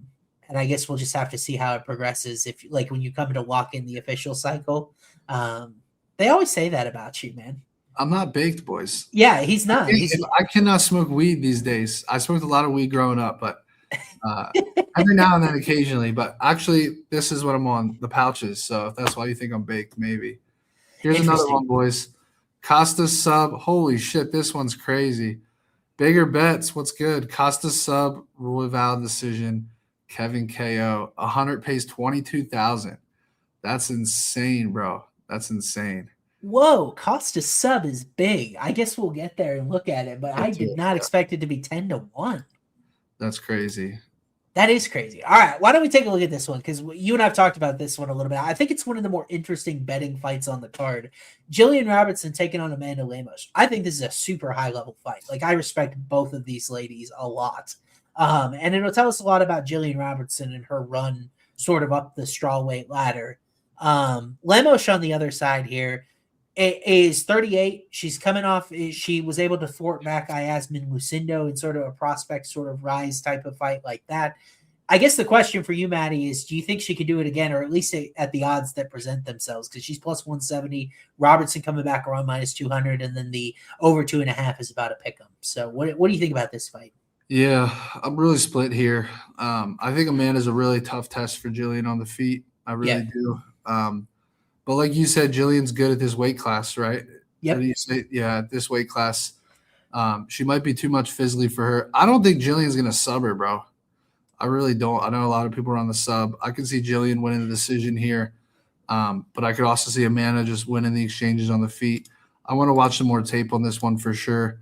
And I guess we'll just have to see how it progresses. If like when you come to walk in the official cycle, they always say that about you, man. I'm not baked, boys. Yeah, he's not. I cannot smoke weed these days. I smoked a lot of weed growing up, but every now and then occasionally. But actually, this is what I'm on, the pouches. So if that's why you think I'm baked, maybe. Here's another one, boys. Costa sub. Holy shit, this one's crazy. Bigger bets. What's good? Costa sub, Royval decision. Kevin KO. 100 pays 22,000. That's insane, bro. That's insane. Whoa, Costa sub is big. I guess we'll get there and look at it, but I did not expect it to be 10 to 1. That's crazy. That is crazy. All right, why don't we take a look at this one? Because you and I have talked about this one a little bit. I think it's one of the more interesting betting fights on the card. Jillian Robertson taking on Amanda Lemos. I think this is a super high-level fight. Like, I respect both of these ladies a lot. And it'll tell us a lot about Jillian Robertson and her run sort of up the strawweight ladder. Lemos on the other side here is 38. She's coming off. She was able to thwart back Yasmin Lucindo in sort of a prospect sort of rise type of fight like that. I guess the question for you, Matty, is do you think she could do it again, or at least at the odds that present themselves? Because she's plus 170. Robertson coming back around minus 200, and then the over 2.5 is about a pick 'em. So what do you think about this fight? Yeah, I'm really split here. I think Amanda's a really tough test for Jillian on the feet. I really do. But like you said, Jillian's good at this weight class, right? Yep. What do you say? Yeah, at this weight class. She might be too much physically for her. I don't think Jillian's going to sub her, bro. I really don't. I know a lot of people are on the sub. I could see Jillian winning the decision here. But I could also see Amanda just winning the exchanges on the feet. I want to watch some more tape on this one for sure.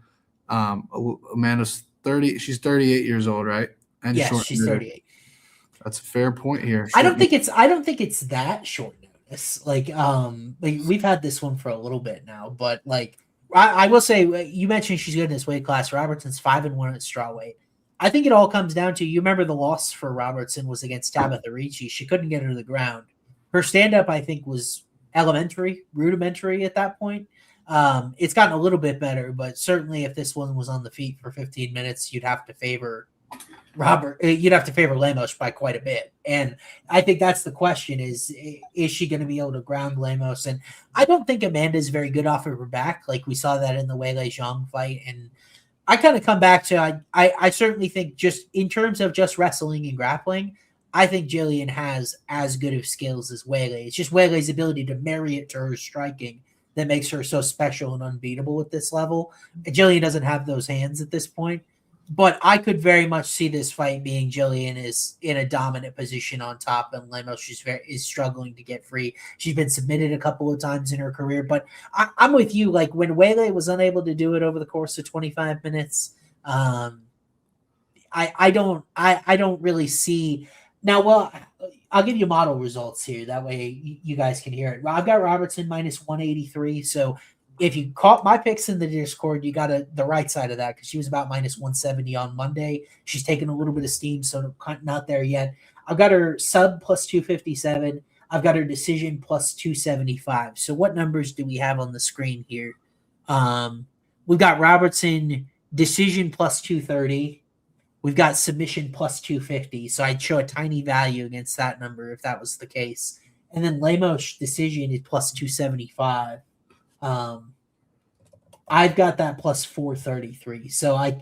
Amanda's 30. She's 38 years old, right? And yes, she's 38. That's a fair point here. I don't think it's that short notice. Like we've had this one for a little bit now, but like I will say, you mentioned she's good in this weight class. Robertson's 5-1 at strawweight. I think it all comes down to, you remember the loss for Robertson was against Tabitha Ricci. She couldn't get her to the ground. Her stand-up, I think, was rudimentary at that point. It's gotten a little bit better, but certainly if this one was on the feet for 15 minutes, you'd have to favor Lemos by quite a bit. And I think that's the question is she going to be able to ground Lemos? And I don't think Amanda's very good off of her back. Like we saw that in the Weili Zhang fight. And I kind of come back to, I certainly think just in terms of just wrestling and grappling, I think Jillian has as good of skills as Weili. It's just Weili's ability to marry it to her striking that makes her so special and unbeatable at this level. Jillian doesn't have those hands at this point, but I could very much see this fight being Jillian is in a dominant position on top, and Lemos is struggling to get free. She's been submitted a couple of times in her career, but I'm with you. Like when Weili was unable to do it over the course of 25 minutes, I don't really see now. Well, I'll give you model results here. That way you guys can hear it. I've got Robertson minus 183. So if you caught my picks in the Discord, you got the right side of that because she was about minus 170 on Monday. She's taken a little bit of steam, so not there yet. I've got her sub plus 257. I've got her decision plus 275. So what numbers do we have on the screen here? We've got Robertson decision plus 230. We've got submission plus 250. So I'd show a tiny value against that number if that was the case. And then Lemos decision is plus 275. I've got that plus 433. So let's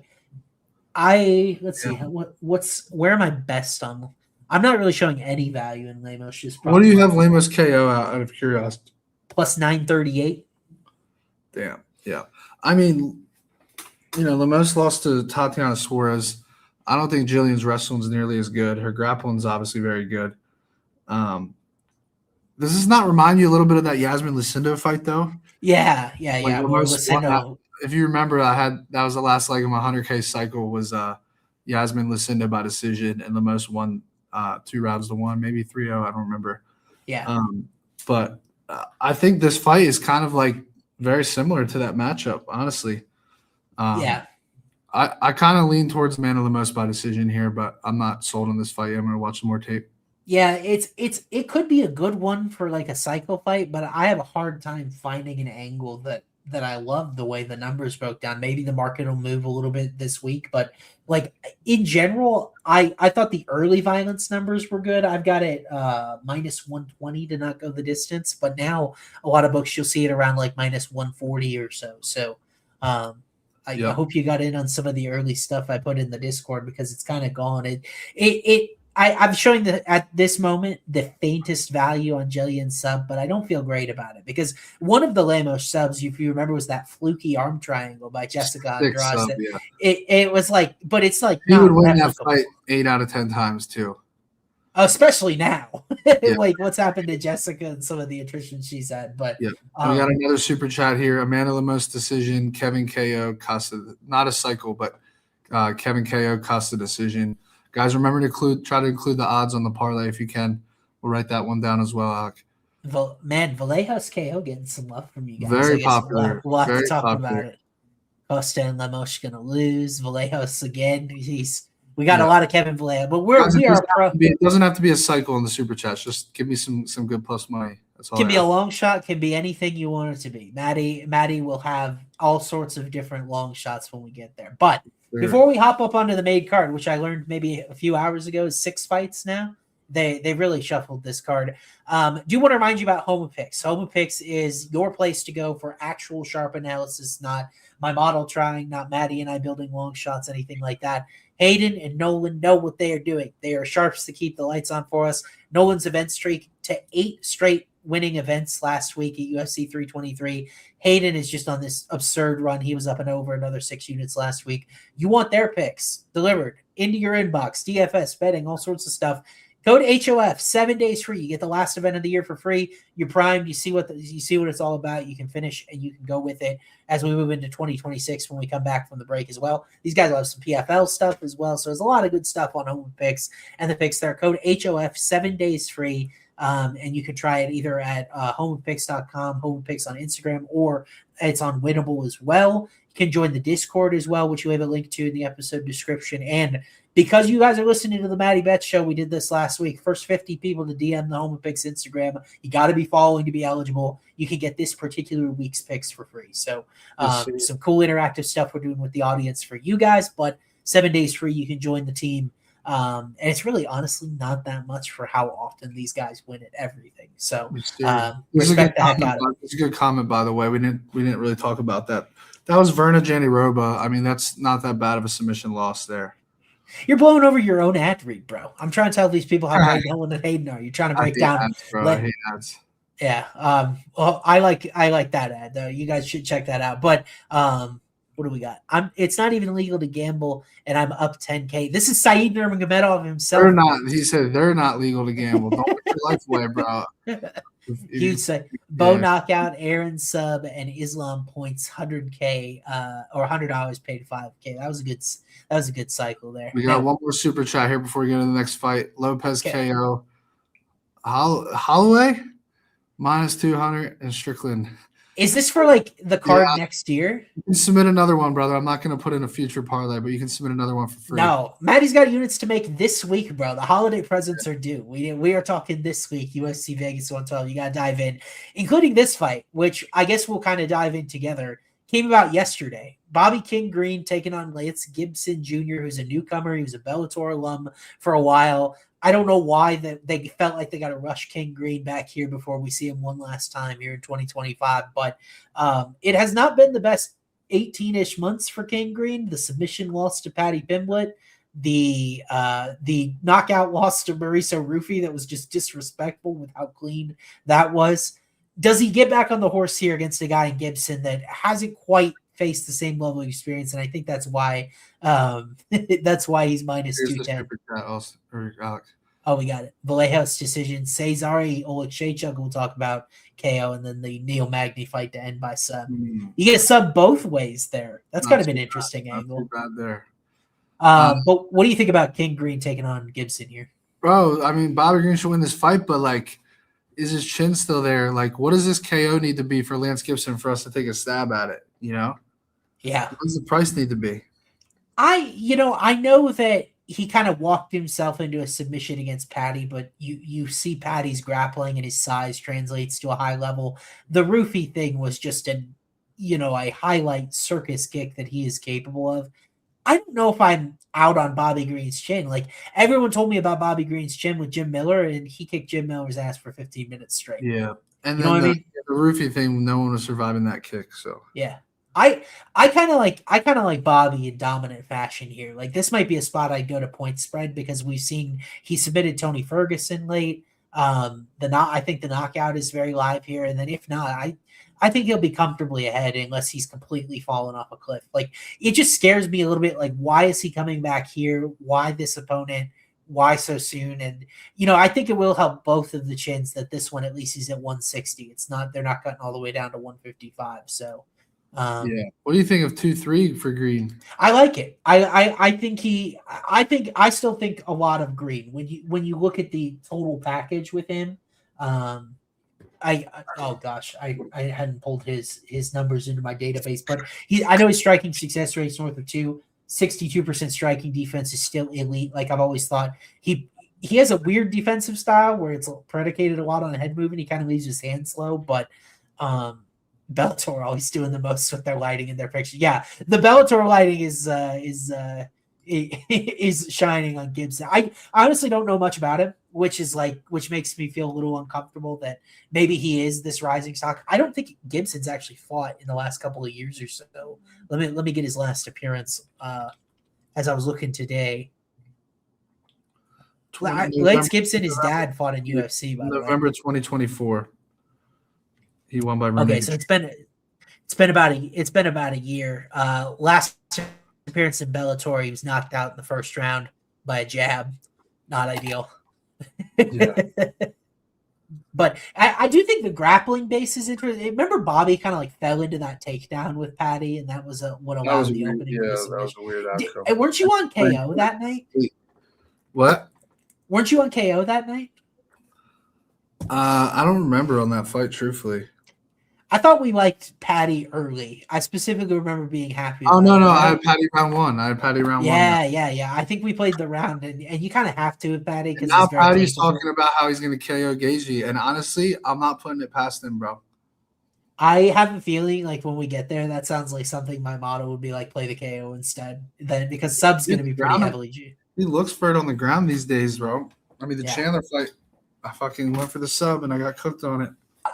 see where am I best on? I'm not really showing any value in Lemos. Just what do you have Lemos KO out of curiosity? Plus 938. Damn. Yeah. I mean, Lemos lost to Tatiana Suarez. I don't think Jillian's wrestling's nearly as good. Her grappling's obviously very good. Does this not remind you a little bit of that Yasmin Lucindo fight, though? Yeah. If you remember, that was the last leg of my 100K cycle was Yasmin Lucindo by decision, and Lemos won 2 rounds to 1, maybe 3-0. I don't remember. Yeah. But I think this fight is kind of like very similar to that matchup, honestly. Yeah. I kind of lean towards Amanda Lemos by decision here, but I'm not sold on this fight. I'm going to watch some more tape. Yeah, it could be a good one for like a cycle fight, but I have a hard time finding an angle that I love the way the numbers broke down. Maybe the market will move a little bit this week, but like in general, I thought the early violence numbers were good. I've got it minus 120 to not go the distance, but now a lot of books you'll see it around like minus 140 or so. So I hope you got in on some of the early stuff I put in the Discord because it's kind of gone. I'm showing at this moment the faintest value on Jillian's sub, but I don't feel great about it because one of the Lemos subs, if you remember, was that fluky arm triangle by Jessica Andrade. It was like, but it's like he would win that fight 8 out of 10 times too. Especially now, like what's happened to Jessica and some of the attrition she's had. But we got another super chat here. Amanda Lemos decision, Kevin KO Costa, not a cycle, but Kevin KO Costa decision. Guys, remember to try to include the odds on the parlay if you can. We'll write that one down as well, Alec. Vallejo's KO getting some love from you guys. Very popular. We'll have to talk about it. Costa and Lemos going to lose. Vallejos again. We got a lot of Kevin Vallejo, but we are pro. It doesn't have to be a cycle in the super chats. Just give me some good plus money. That's all. Can be a long shot. Can be anything you want it to be. Matty will have all sorts of different long shots when we get there. But before we hop up onto the main card, which I learned maybe a few hours ago is 6 fights now. They really shuffled this card. Do want to remind you about Home of Picks. Home of Picks is your place to go for actual sharp analysis, not my model trying, not Matty and I building long shots, anything like that. Hayden and Nolan know what they are doing. They are sharps to keep the lights on for us. Nolan's event streak to 8 straight winning events last week at UFC 323. Hayden is just on this absurd run. He was up and over another 6 units last week. You want their picks delivered into your inbox, DFS, betting, all sorts of stuff. Code HOF, 7 days free. You get the last event of the year for free. You're primed. You see what it's all about. You can finish and you can go with it as we move into 2026 when we come back from the break as well. These guys will have some PFL stuff as well. So there's a lot of good stuff on Home Picks and the picks there. Code HOF, 7 days free. And you can try it either at homepicks.com, homepicks on Instagram, or it's on Winnable as well. You can join the Discord as well, which we have a link to in the episode description. And because you guys are listening to the Matty Betts Show, we did this last week. First 50 people to DM the Home Picks Instagram. You got to be following to be eligible. You can get this particular week's picks for free. So some cool interactive stuff we're doing with the audience for you guys, but 7 days free. You can join the team. And it's really honestly not that much for how often these guys win at everything. So respect the heck out of it. It's a good comment, by the way. We didn't really talk about that. That was Verna Janiroba. I mean, that's not that bad of a submission loss there. You're blowing over your own ad read, bro. I'm trying to tell these people how great Nolan and Hayden are. You're trying to break down. Ads, bro. I hate ads. Yeah. Well, I like that ad though. You guys should check that out. But what do we got? It's not even legal to gamble, and I'm up 10K. This is Saeed Nurmagomedov himself. They're not. He said they're not legal to gamble. Don't put your life away, bro. You'd say Bo knockout, Aaron sub, and Islam points 100K or $100 paid 5K. That was a good cycle there. We got one more super chat here before we go to the next fight. Lopez KO. Holloway minus 200 and Strickland. Is this for like the card next year? You can submit another one, brother. I'm not going to put in a future parlay, but you can submit another one for free. No, Matty's got units to make this week, bro. The holiday presents are due. We are talking this week, UFC Vegas 112. You got to dive in, including this fight, which I guess we'll kind of dive in together. Came about yesterday. Bobby King Green taking on Lance Gibson Jr., who's a newcomer. He was a Bellator alum for a while. I don't know why they felt like they got to rush King Green back here before we see him one last time here in 2025. But it has not been the best 18-ish months for King Green. The submission loss to Paddy Pimblett, the knockout loss to Mauricio Rufy that was just disrespectful with how clean that was. Does he get back on the horse here against a guy in Gibson that hasn't quite faced the same level of experience? And I think that's why he's minus 210. Oh, we got it. Vallejos decision. Cesare Oleksiejczuk, we'll talk about KO, and then the Neil Magny fight to end by sub. You get sub both ways there. That's kind of an interesting angle. Not too bad there. But what do you think about King Green taking on Gibson here? Bro, I mean, Bobby Green should win this fight, but, like, is his chin still there? Like, what does this KO need to be for Lance Gibson for us to take a stab at it, you know? Yeah. What does the price need to be? I know that he kind of walked himself into a submission against Paddy, but you see Paddy's grappling and his size translates to a high level. The Rufy thing was just a highlight circus kick that he is capable of. I don't know if I'm out on Bobby Green's chin. Like, everyone told me about Bobby Green's chin with Jim Miller, and he kicked Jim Miller's ass for 15 minutes straight. Yeah. And you then know what I mean? The Rufy thing, no one was surviving that kick. So yeah. I kind of like Bobby in dominant fashion here. Like, this might be a spot I'd go to point spread because we've seen he submitted Tony Ferguson late. I think the knockout is very live here, and then if not, I think he'll be comfortably ahead unless he's completely fallen off a cliff. Like, it just scares me a little bit. Like, why is he coming back here? Why this opponent? Why so soon? And I think it will help both of the chins that this one at least is at 160. They're not cutting all the way down to 155. So. Yeah. What do you think of 2-3 for Green? I like it. I still think a lot of Green when you look at the total package with him. I hadn't pulled his numbers into my database, but I know his striking success rate's north of 2. 62% striking defense is still elite. Like, I've always thought he has a weird defensive style where it's predicated a lot on head movement. He kind of leaves his hands slow, but Bellator always doing the most with their lighting in their picture. Yeah, the Bellator lighting is shining on Gibson. I honestly don't know much about him, which makes me feel a little uncomfortable that maybe he is this rising stock. I don't think Gibson's actually fought in the last couple of years or so. Let me get his last appearance as I was looking today. Lance Gibson, his dad fought in UFC by the way. November 2024. He won by Renee. Okay, so it's been about a year. Last appearance in Bellator, he was knocked out in the first round by a jab. Not ideal. Yeah. But I do think the grappling base is interesting. Remember Bobby kind of like fell into that takedown with Paddy, and that was what allowed the opening. Yeah, that was a weird outcome. Weren't you on KO that night? What? Weren't you on KO that night? I don't remember on that fight, truthfully. I thought we liked Paddy early. I specifically remember being happy. Oh, no. I had Paddy round 1. Yeah. I think we played the round, and you kind of have to with Paddy. Now Paddy's talking about how he's going to KO Gaethje, and honestly, I'm not putting it past him, bro. I have a feeling like when we get there, that sounds like something my motto would be like play the KO instead. Then because sub's going to be pretty heavily G. He looks for it on the ground these days, bro. I mean, the Chandler fight, I fucking went for the sub, and I got cooked on it.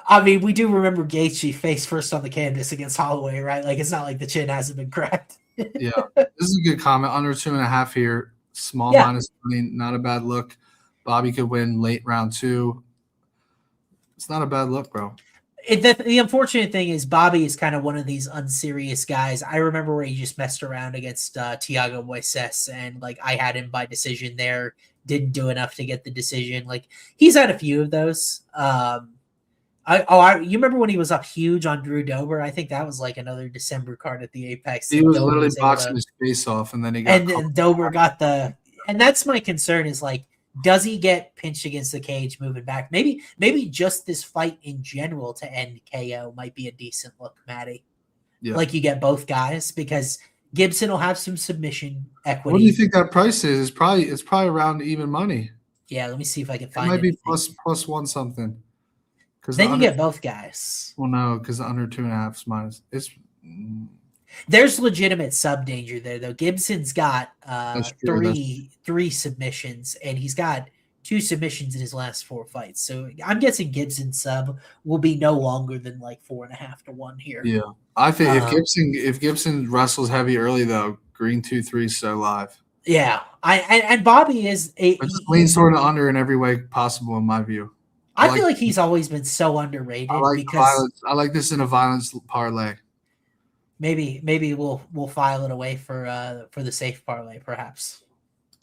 I mean, we do remember Gaethje face first on the canvas against Holloway, right? Like, it's not like the chin hasn't been cracked. Yeah. This is a good comment. Under 2.5 here. Small minus money. Not a bad look. Bobby could win late round 2. It's not a bad look, bro. The unfortunate thing is Bobby is kind of one of these unserious guys. I remember where he just messed around against Thiago Moises, and, like, I had him by decision there. Didn't do enough to get the decision. Like, he's had a few of those. You remember when he was up huge on Drew Dober? I think that was like another December card at the Apex. He was literally boxing his face off, and then he got. And Dober got the. And that's my concern is like, does he get pinched against the cage moving back? Maybe just this fight in general to end KO might be a decent look, Matty. Yeah. Like, you get both guys because Gibson will have some submission equity. What do you think that price is? It's probably around even money. Yeah, let me see if I can find it. Might be plus one something. Then you get both guys. Well, no, because the under 2.5 is minus. There's legitimate sub danger there, though. Gibson's got three submissions, and he's got 2 submissions in his last 4 fights. So I'm guessing Gibson's sub will be no longer than like 4.5 to 1 here. Yeah, I think if Gibson wrestles heavy early though, green 2-3 so live. Yeah, and Bobby is just leans toward the under in every way possible in my view. I feel like he's always been so underrated because I like this in a violence parlay. Maybe we'll file it away for the safe parlay perhaps,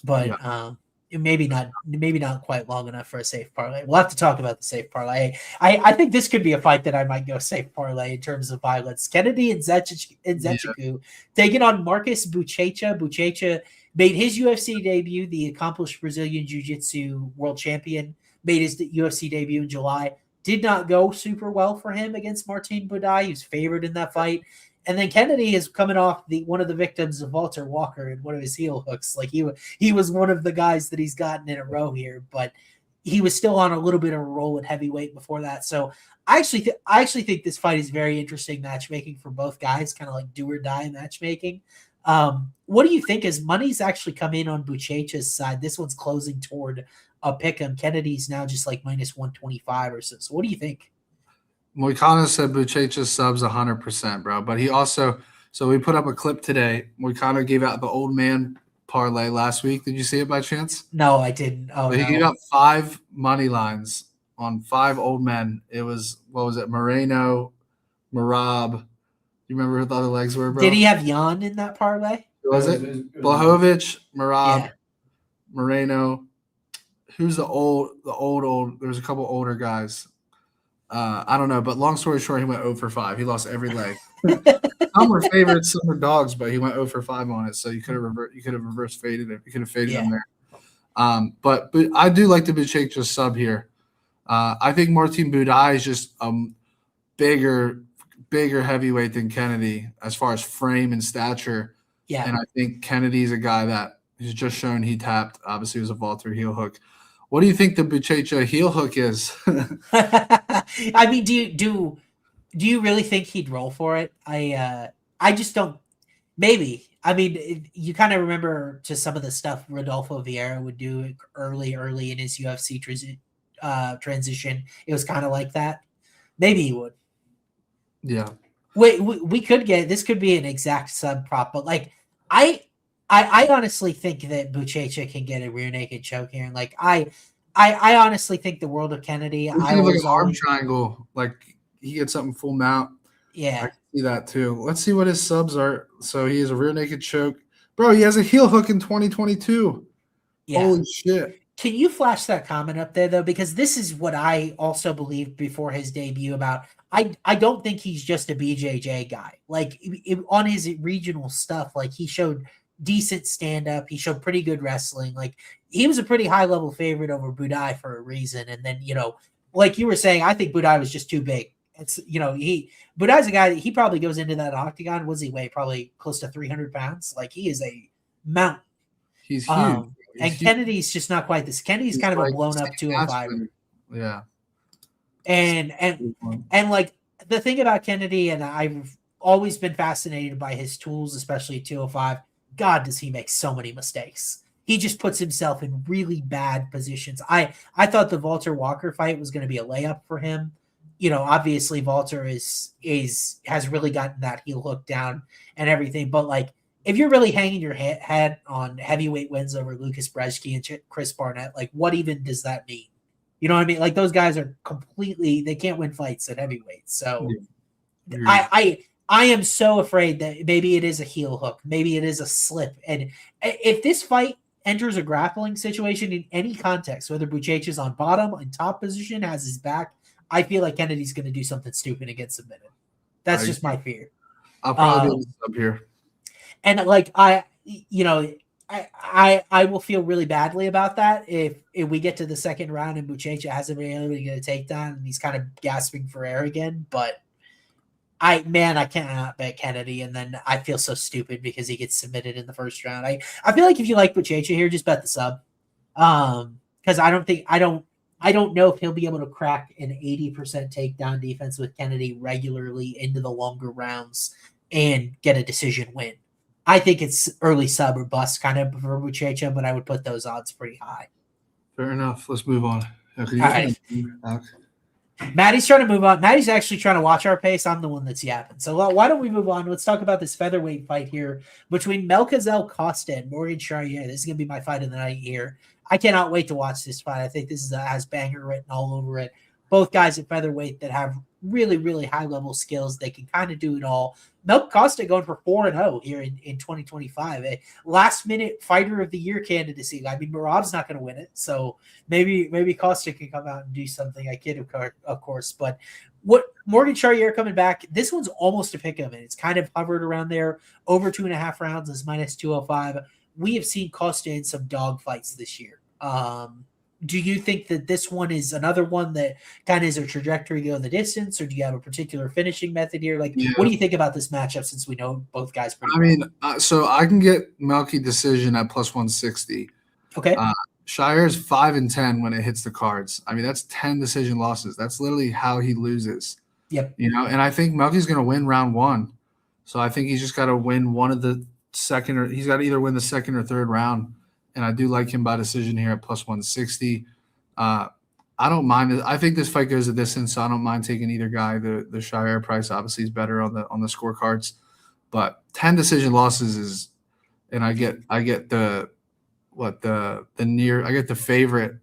but maybe not quite long enough for a safe parlay. We'll have to talk about the safe parlay. I think this could be a fight that I might go safe parlay in terms of violence. Kennedy and Zechiku taking on Marcus Buchecha. Buchecha made his UFC debut, the accomplished Brazilian Jiu-Jitsu world champion, made his UFC debut in July. Did not go super well for him against Martin Budai. He was favored in that fight. And then Kennedy is coming off one of the victims of Walter Walker and one of his heel hooks. Like he was one of the guys that he's gotten in a row here, but he was still on a little bit of a roll at heavyweight before that. So I actually think this fight is very interesting matchmaking for both guys, kind of like do or die matchmaking. What do you think as money's actually come in on Buchecha's side? This one's closing toward a pick'em. Kennedy's now just like minus 125 or so. So what do you think? Moicano said Buchecha subs 100%, bro. But he also – so we put up a clip today. Moicano gave out the old man parlay last week. Did you see it by chance? No, I didn't. Oh, He gave out 5 money lines on 5 old men. It was – what was it? Moreno, Marab. You remember what the other legs were, bro? Did he have Jan in that parlay? Was it? Blahovic, Marab, Moreno. Who's the old – there's a couple older guys. I don't know, but long story short, he went 0 for 5. He lost every leg. Some were favorites, some were dogs, but he went 0 for 5 on it. So you could have reverse faded it. You could have faded him there. But I do like the Buchecha sub here. I think Martin Budai is just bigger heavyweight than Kennedy as far as frame and stature. Yeah, and I think Kennedy's a guy that he's just shown he tapped. Obviously, it was a vaulter heel hook. What do you think the Buchecha heel hook is? I mean, do you really think he'd roll for it? I just don't. Maybe. I mean, you kind of remember to some of the stuff Rodolfo Vieira would do early in his UFC transition. It was kind of like that. Maybe he would. Yeah. Wait, we could get this. Could be an exact sub prop, but like I honestly think that Buchecha can get a rear naked choke here. And like I honestly think the world of Kennedy. I like an arm triangle. Like he gets something full mount. Yeah. I can see that too. Let's see what his subs are. So he has a rear naked choke. Bro, he has a heel hook in 2022. Yeah. Holy shit. Can you flash that comment up there though? Because this is what I also believed before his debut about I don't think he's just a BJJ guy. Like on his regional stuff, like he showed decent stand-up. He showed pretty good wrestling. Like he was a pretty high-level favorite over Budai for a reason. And then, like you were saying, I think Budai was just too big. It's, Budai's a guy that he probably goes into that octagon. What does he weigh? Probably close to 300 pounds. Like he is a mountain. He's huge. And Kennedy's just not quite this. Kennedy's kind of like a blown-up 205. Yeah. And like the thing about Kennedy, and I've always been fascinated by his tools, especially 205. God, does he make so many mistakes? He just puts himself in really bad positions. I thought the Walter Walker fight was going to be a layup for him. Obviously Walter has really gotten that heel hook down and everything. But like, if you're really hanging your head on heavyweight wins over Lucas Brzeski and Chris Barnett, like what even does that mean? You know what I mean? Like those guys are they can't win fights at heavyweight. So I am so afraid that maybe it is a heel hook. Maybe it is a slip. And if this fight enters a grappling situation in any context, whether Buchecha's on bottom, on top position, has his back, I feel like Kennedy's going to do something stupid and get submitted. That's just my fear. I'll probably be up here. And like I will feel really badly about that if we get to the second round and Buchecha hasn't been able to get a takedown and he's kind of gasping for air again. But I cannot bet Kennedy, and then I feel so stupid because he gets submitted in the first round. I feel like if you like Buchecha here, just bet the sub. Because I don't know if he'll be able to crack an 80% takedown defense with Kennedy regularly into the longer rounds and get a decision win. I think it's early sub or bust kind of for Buchecha, but I would put those odds pretty high. Fair enough. Let's move on. All right. Matty's trying to move on. Matty's actually trying to watch our pace. I'm the one that's yapping. So why don't we move on? Let's talk about this featherweight fight here between Melkazel Costa and Morgan Charrier. This is going to be my fight of the night here. I cannot wait to watch this fight. I think this has banger written all over it. Both guys at featherweight that have really, really high-level skills. They can kind of do it all. Melk Costa going for 4-0 here in 2025. A last-minute fighter of the year candidacy. I mean, Murad's not going to win it, so maybe Costa can come out and do something. I kid, of course. But what Morgan Charrier coming back, this one's almost a pick of it. It's kind of hovered around there. Over 2.5 rounds is minus 205. We have seen Costa in some dog fights this year. Do you think that this one is another one that kind of is a trajectory to go the distance, or do you have a particular finishing method here? Like, what do you think about this matchup since we know both guys pretty well? So I can get Melky decision at plus 160. Okay. Shire's 5-10 when it hits the cards. I mean, that's 10 decision losses. That's literally how he loses. Yep. You know, and I think Melky's going to win round one. So I think he's just got to win one of the second, or he's got to either win the second or third round. And I do like him by decision here at plus 160. I don't mind it. I think this fight goes a distance, so I don't mind taking either guy. The Shire price obviously is better on the scorecards, but 10 decision losses is, and I get the favorite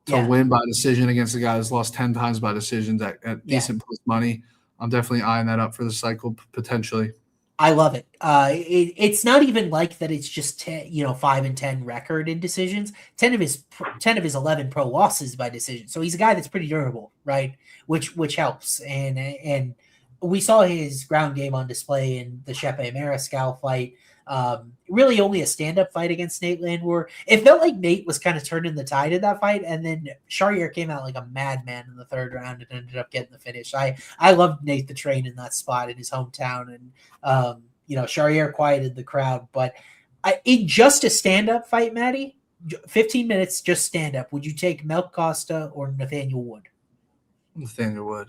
to win by decision against a guy that's lost 10 times by decisions at decent plus money. I'm definitely eyeing that up for the cycle potentially. I love it. It's not even like that. It's just 5-10 record in decisions. 10 of his 11 pro losses by decision. So he's a guy that's pretty durable, right? Which helps. And we saw his ground game on display in the Chepe Mariscal fight. Really only a stand-up fight against Nate Landwehr. It felt like Nate was kind of turning the tide in that fight, and then Charrier came out like a madman in the third round and ended up getting the finish. I loved Nate the Train in that spot in his hometown, and Charrier quieted the crowd. But in just a stand-up fight, Matty, 15 minutes, just stand-up, would you take Melk Costa or Nathaniel Wood? Nathaniel Wood.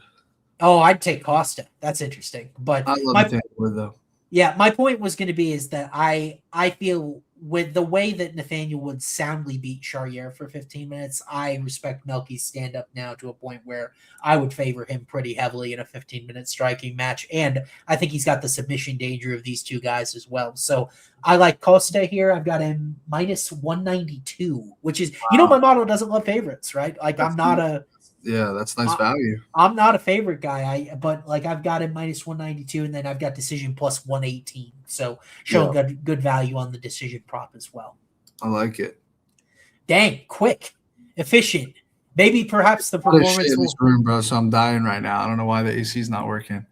Oh, I'd take Costa. That's interesting. But I love Nathaniel Wood, though. Yeah, my point was going to be is that I feel with the way that Nathaniel Wood soundly beat Charrier for 15 minutes, I respect Melky's stand-up now to a point where I would favor him pretty heavily in a 15-minute striking match. And I think he's got the submission danger of these two guys as well. So I like Costa here. I've got him minus 192, which is, my model doesn't love favorites, right? Like that's that's nice value. I'm not a favorite guy, but I've got him minus 192, and then I've got decision plus 118. So showing good value on the decision prop as well. I like it. Dang, quick, efficient. Maybe perhaps the performance in this room, bro. So I'm dying right now. I don't know why the AC's not working.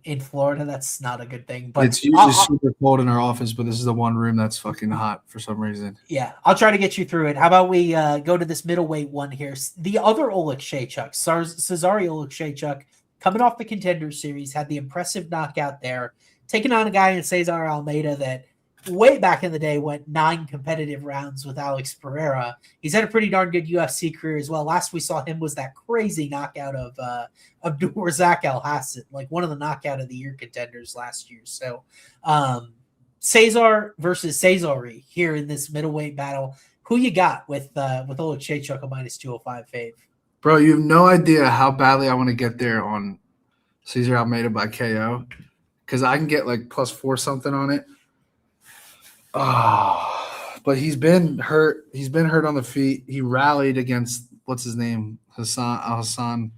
In Florida, that's not a good thing. But it's usually super cold in our office, but this is the one room that's fucking hot for some reason. Yeah, I'll try to get you through it. How about we go to this middleweight one here? The other Oleg Shaychuk, Cesare Oleg Shaychuk, coming off the Contender Series, had the impressive knockout there, taking on a guy in Cesar Almeida that way back in the day went 9 competitive rounds with Alex Pereira. He's had a pretty darn good UFC career as well. Last we saw him was that crazy knockout of Durzak Al-Hassan, like one of the knockout of the year contenders last year. So Cesar versus Cesare here in this middleweight battle. Who you got with Oleg Shaychuk a minus 205 fave? Bro, you have no idea how badly I want to get there on Cesar Almeida by KO, because I can get like plus 4 something on it. But he's been hurt. He's been hurt on the feet. He rallied against what's his name, Hassan,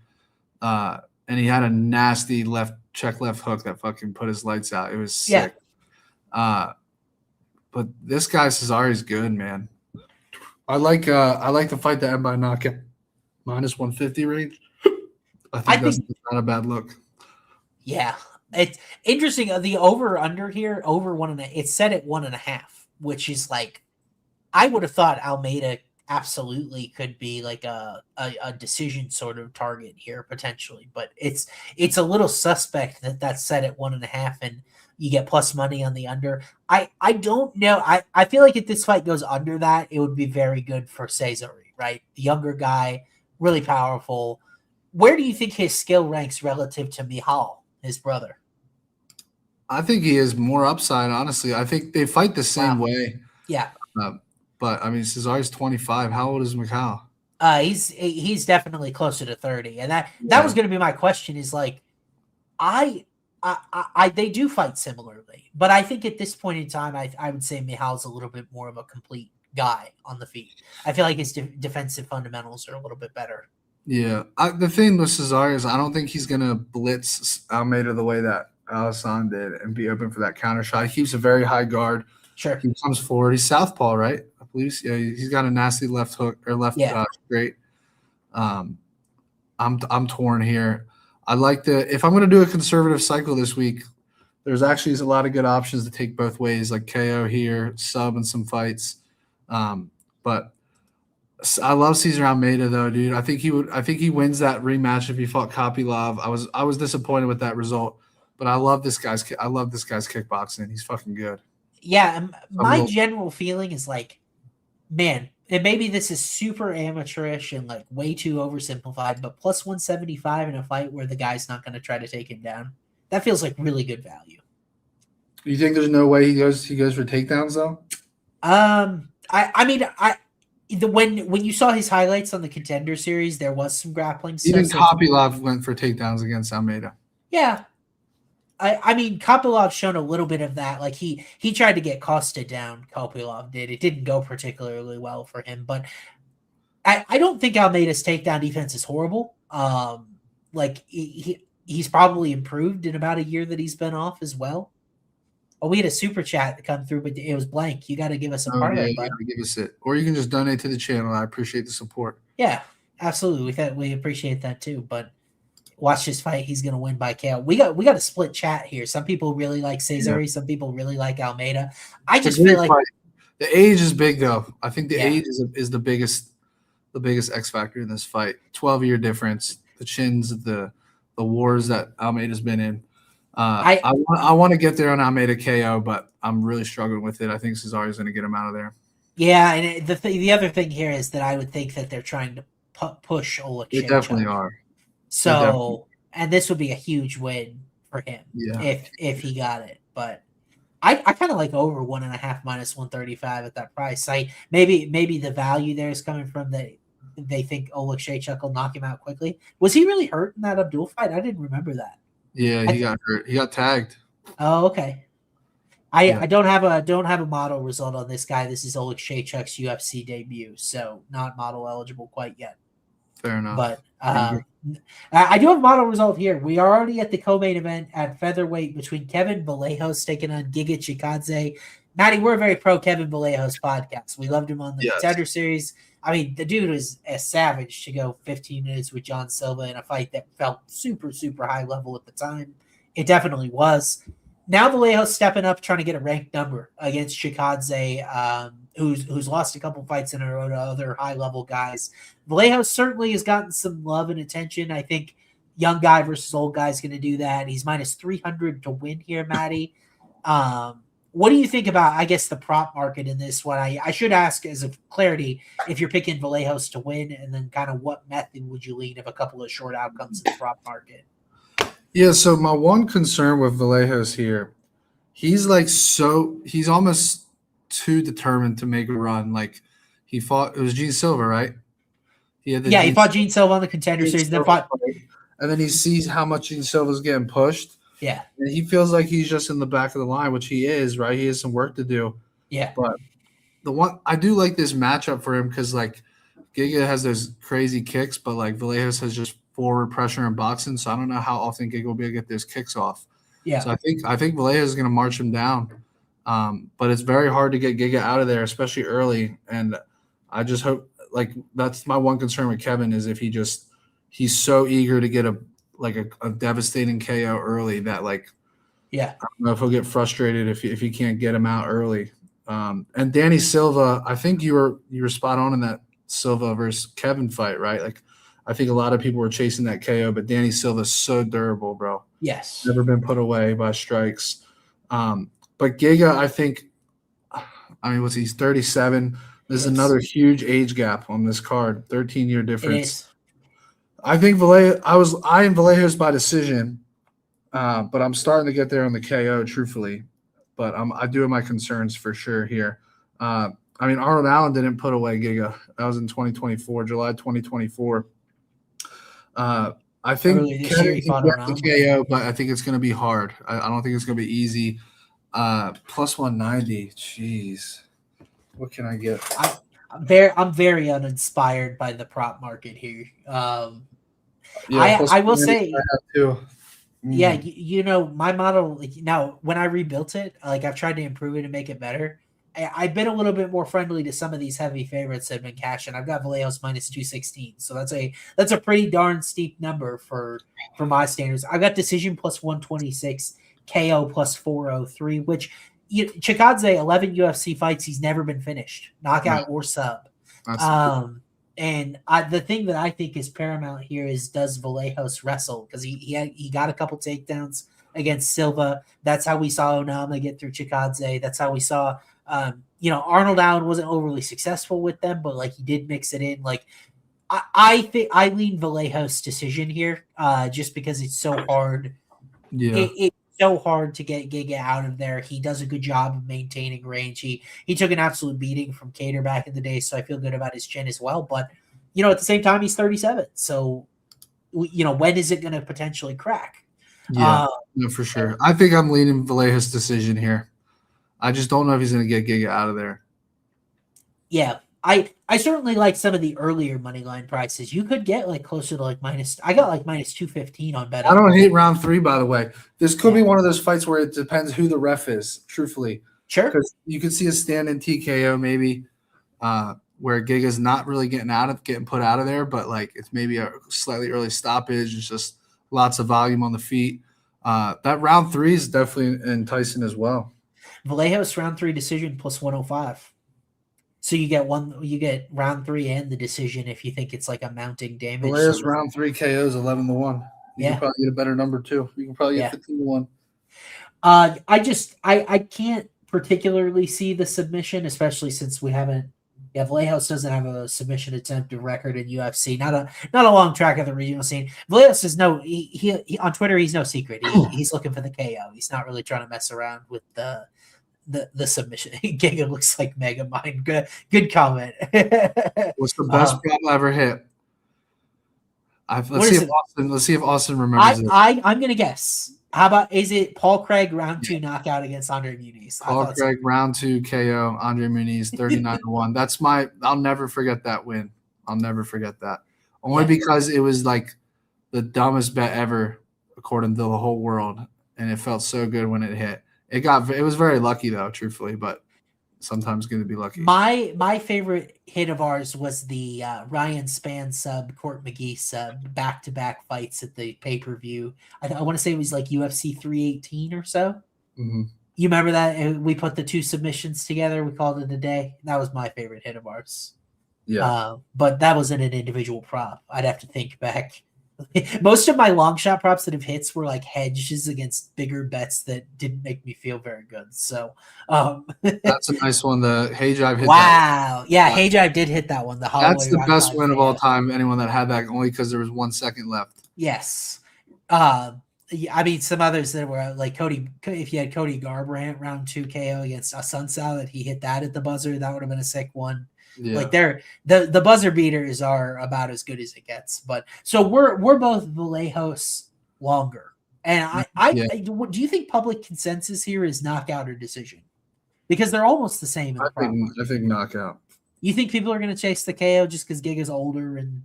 and he had a nasty left hook that fucking put his lights out. It was sick. But this guy Cesare is good, man. I like the fight to end by knockout minus 150 range. I think that's not a bad look. Yeah. It's interesting. The over under here, over 1.5. It's set at 1.5, which is like, I would have thought Almeida absolutely could be like a decision sort of target here potentially, but it's a little suspect that that's set at 1.5 and you get plus money on the under. I don't know. I feel like if this fight goes under that, it would be very good for Cesare, right? The younger guy, really powerful. Where do you think his skill ranks relative to Michal, his brother? I think he has more upside, honestly. I think they fight the same way. Yeah. But I mean, Cesare's 25. How old is Macau? He's definitely closer to 30, and that was going to be my question. Is like, they do fight similarly, but I think at this point in time, I would say Mihal's a little bit more of a complete guy on the feet. I feel like his defensive fundamentals are a little bit better. Yeah, the thing with Cesare is I don't think he's gonna blitz Almeida the way that Alisson did and be open for that counter shot. He keeps a very high guard. Sure, he comes forward. He's southpaw, right? I believe. Yeah, he's got a nasty left hook or left straight. I'm torn here. I like if I'm going to do a conservative cycle this week, there's actually a lot of good options to take both ways, like KO here, sub and some fights. But I love Cesar Almeida though, dude. I think he wins that rematch if he fought Kopylov. I was disappointed with that result, but I love this guy's kickboxing. He's fucking good. Yeah, my general feeling is like, man, and maybe this is super amateurish and like way too oversimplified, but plus 175 in a fight where the guy's not going to try to take him down, that feels like really good value. You think there's no way he goes for takedowns though? When you saw his highlights on the Contender Series, there was some grappling stuff. Even Kopylov went for takedowns against Almeida. Yeah. I mean, Kopylov's shown a little bit of that. Like he tried to get Costa down. Kopylov did. It didn't go particularly well for him, but I don't think Almeida's takedown defense is horrible. Like he's probably improved in about a year that he's been off as well. Oh, we had a super chat that come through, but it was blank. You got to give us a parlay. Yeah, you got to give us it, or you can just donate to the channel. I appreciate the support. Yeah, absolutely. We appreciate that too. But watch this fight. He's going to win by KO. We got a split chat here. Some people really like Cesare. Some people really like Almeida. I just feel like the age is big though. I think the age is the biggest X factor in this fight. 12-year difference. The chins, the wars that Almeida's been in. I want to get there on Almeida KO, but I'm really struggling with it. I think Cesare is going to get him out of there. Yeah, and the other thing here is that I would think that they're trying to push Oleg. They definitely are. So, and this would be a huge win for him if he got it. But I kind of like over 1.5 minus 135 at that price. Maybe the value there is coming from that they think Oleg Shaychuk will knock him out quickly. Was he really hurt in that Abdul fight? I didn't remember that. Yeah, he got hurt. He got tagged. Oh, okay. I don't have a model result on this guy. This is Oleg Shaychuk's UFC debut, so not model eligible quite yet. Fair enough. But I do have a model result here. We are already at the co-main event at featherweight between Kevin Vallejos taking on Giga Chikadze. Matty, we're a very pro Kevin Vallejos podcast. We loved him on the Contender Series. I mean, the dude was a savage to go 15 minutes with John Silva in a fight that felt super, super high level at the time. It definitely was. Now Vallejos stepping up, trying to get a ranked number against Chikadze, who's lost a couple fights in a row to other high-level guys. Vallejos certainly has gotten some love and attention. I think young guy versus old guy is going to do that. He's minus 300 to win here, Matty. What do you think about, I guess, the prop market in this one? I should ask as a clarity if you're picking Vallejos to win, and then kind of what method would you lean if a couple of short outcomes in the prop market? Yeah, so my one concern with Vallejos here, he's almost too determined to make a run. Like it was Gene Silva, right? He fought Gene Silva on the Contender Series, and then he sees how much Gene Silva's getting pushed. Yeah. And he feels like he's just in the back of the line, which he is, right? He has some work to do. Yeah. But I do like this matchup for him because like Giga has those crazy kicks, but like Vallejos has just forward pressure and boxing. So I don't know how often Giga will be able to get those kicks off. Yeah. So I think Vallejos is going to march him down. But it's very hard to get Giga out of there, especially early. And I just hope that's my one concern with Kevin is if he's so eager to get a devastating KO early that I don't know if he'll get frustrated if he can't get him out early. And Danny Silva, I think you were spot on in that Silva versus Kevin fight, right? Like I think a lot of people were chasing that KO, but Danny Silva's so durable, bro. Yes. Never been put away by strikes. But Giga, he's 37. There's another huge age gap on this card, 13-year difference. I think I am Vallejos by decision, but I'm starting to get there on the KO, truthfully. But I do have my concerns for sure here. I mean, Arnold Allen didn't put away Giga. That was in 2024, July 2024. I think Early this Kevin year he can fought get Arnold. the KO, but I think it's going to be hard. I don't think it's going to be easy. Plus 190. Jeez. What can I get? I'm very uninspired by the prop market here. Yeah, I will say, I have too. yeah, you know, my model, like, now when I rebuilt it, like I've tried to improve it and make it better. I've been a little bit more friendly to some of these heavy favorites that have been cashing. I've got Vallejos minus 216, so that's a pretty darn steep number for my standards. I got decision plus 126, KO plus 403, which Chikadze 11 UFC fights, he's never been finished, knockout or sub. And the thing that I think is paramount here is, does Vallejos wrestle? Because he got a couple takedowns against Silva. That's how we saw Onama get through Chikadze. That's how we saw, Arnold Allen wasn't overly successful with them, but like he did mix it in. Like I think I lean Vallejos decision here, just because it's so hard. Yeah. It's so hard to get Giga out of there. He does a good job of maintaining range. He took an absolute beating from Kape back in the day, so I feel good about his chin as well. But at the same time, he's 37. So when is it going to potentially crack? Yeah, no, for sure. I think I'm leaning Vallejos decision here. I just don't know if he's going to get Giga out of there. Yeah, I certainly like some of the earlier money line prices. You could get like closer to like I got like minus 215 on bet. I don't hate round 3, by the way. This could be one of those fights where it depends who the ref is, truthfully. Sure. Because you could see a stand-in TKO maybe, where Giga's not really getting put out of there, but like it's maybe a slightly early stoppage. It's just lots of volume on the feet. That round 3 is definitely enticing as well. Vallejos round 3 decision plus 105. So you get round 3 and the decision if you think it's like a mounting damage. Vallejos round 3 KOs 11-1. You can probably get a better number too. You can probably get 15-1. I can't particularly see the submission, especially since we haven't. Yeah, Vallejos doesn't have a submission attempt record in UFC. Not a long track of the regional scene. Vallejos is he on Twitter. He's no secret. He's looking for the KO. He's not really trying to mess around with the submission. Giga looks like Mega Mind. Good comment. What's the best prop I ever hit? Let's see if Austin remembers it. I'm gonna guess. How about, is it Paul Craig round 2 knockout against Andre Muniz? Paul Craig round 2 KO Andre Muniz 39-1. I'll never forget that win. I'll never forget that. Only because it was like the dumbest bet ever according to the whole world, and it felt so good when it hit. It was very lucky though, truthfully, but sometimes going to be lucky. My favorite hit of ours was the Ryan Spann sub, Court McGee sub, back-to-back fights at the pay-per-view. I want to say it was like UFC 318 or so. Mm-hmm. You remember that? We put the 2 submissions together. We called it a day. That was my favorite hit of ours. Yeah. But that wasn't an individual prop. I'd have to think back. Most of my long shot props that have hits were like hedges against bigger bets that didn't make me feel very good. So that's a nice one. The Hayjive hit. Wow. Yeah, Hayjive did hit that one. That's the best win of all time. Anyone that had that, only because there was 1 second left. Yes. I mean, some others that were like Cody. If you had Cody Garbrandt round 2 KO against Asuncao, that he hit that at the buzzer, that would have been a sick one. Yeah. Like the buzzer beaters are about as good as it gets. But so we're both Vallejos longer. And do you think public consensus here is knockout or decision? Because they're almost the same. I think knockout. You think people are going to chase the KO just because Giga's older and?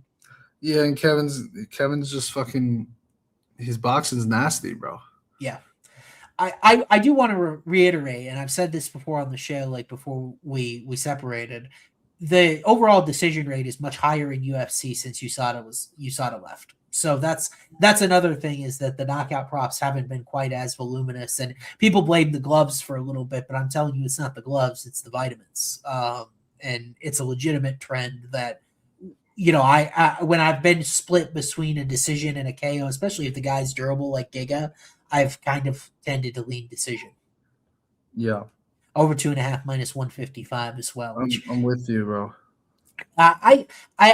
Yeah, and Kevin's just fucking. His boxing's nasty, bro. Yeah. I do want to reiterate, and I've said this before on the show, like before we separated. The overall decision rate is much higher in UFC since USADA left. So that's another thing, is that the knockout props haven't been quite as voluminous, and people blame the gloves for a little bit, but I'm telling you, it's not the gloves, it's the vitamins. And it's a legitimate trend that, I when I've been split between a decision and a KO, especially if the guy's durable like Giga, I've kind of tended to lean decision. Yeah. Over 2.5 minus 155 as well. I'm with you, bro. I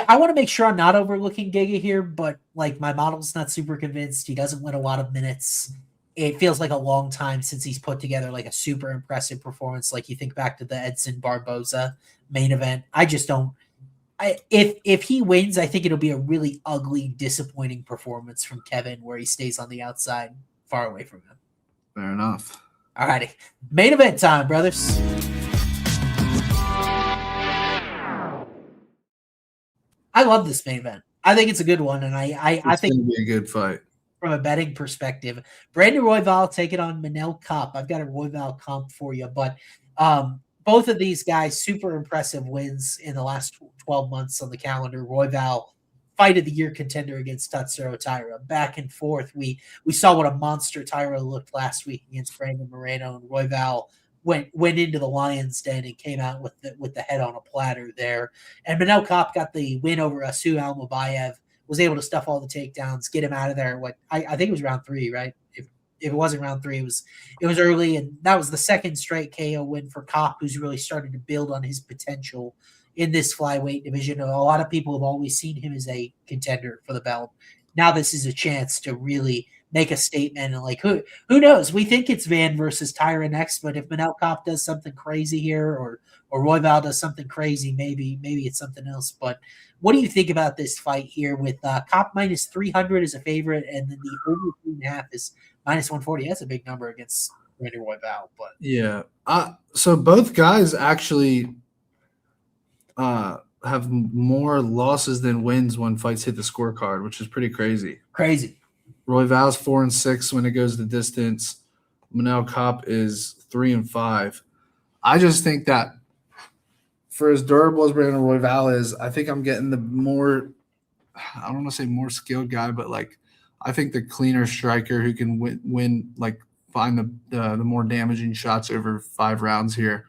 want to make sure I'm not overlooking Giga here, but like my model's not super convinced. He doesn't win a lot of minutes. It feels like a long time since he's put together like a super impressive performance. Like you think back to the Edson Barboza main event. I just don't. If he wins, I think it'll be a really ugly, disappointing performance from Kevin, where he stays on the outside, far away from him. Fair enough. All righty, main event time, brothers. I love this main event. I think it's a good one, and I think it's gonna be a good fight from a betting perspective. Brandon Royval taking on Manel Kape. I've got a Royval comp for you, but both of these guys, super impressive wins in the last 12 months on the calendar. Royval, fight of the year contender against Tatsuro Taira. Back and forth. We saw what a monster Taira looked last week against Brandon Moreno, and Royval went into the lion's den and came out with the head on a platter there. And Manel Kape got the win over Asu Almabayev, was able to stuff all the takedowns, get him out of there. I think it was round 3, right? If it wasn't round 3, it was early, and that was the second straight KO win for Kape, who's really started to build on his potential in this flyweight division. A lot of people have always seen him as a contender for the belt. Now this is a chance to really make a statement, and like who knows? We think it's Van versus Taira next, but if Manel Kape does something crazy here, or Royval does something crazy, maybe it's something else. But what do you think about this fight here with Kape minus 300 as a favorite, and then the over 3.5 is minus 140? That's a big number against Randy Royval. But yeah, so both guys actually have more losses than wins when fights hit the scorecard, which is pretty crazy. Royval's 4-6 when it goes the distance. Manel Kape is 3-5. I just think that for as durable as Brandon Royval is, I think I'm getting the more, I don't want to say more skilled guy, but like I think the cleaner striker who can win like find the more damaging shots over 5 rounds here.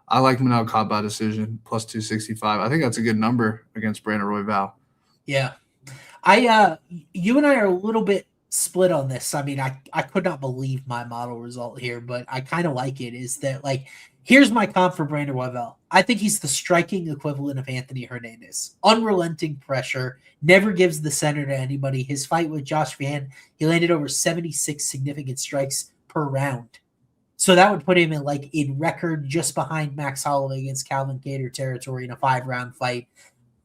I like Manel Kape by decision, plus 265. I think that's a good number against Brandon Royval. Yeah. You and I are a little bit split on this. I mean, I could not believe my model result here, but I kind of like it. Is that like, here's my comp for Brandon Royval. I think he's the striking equivalent of Anthony Hernandez. Unrelenting pressure, never gives the center to anybody. His fight with Josh Van, he landed over 76 significant strikes per round. So that would put him in record just behind Max Holloway against Calvin Kattar territory in a 5-round fight.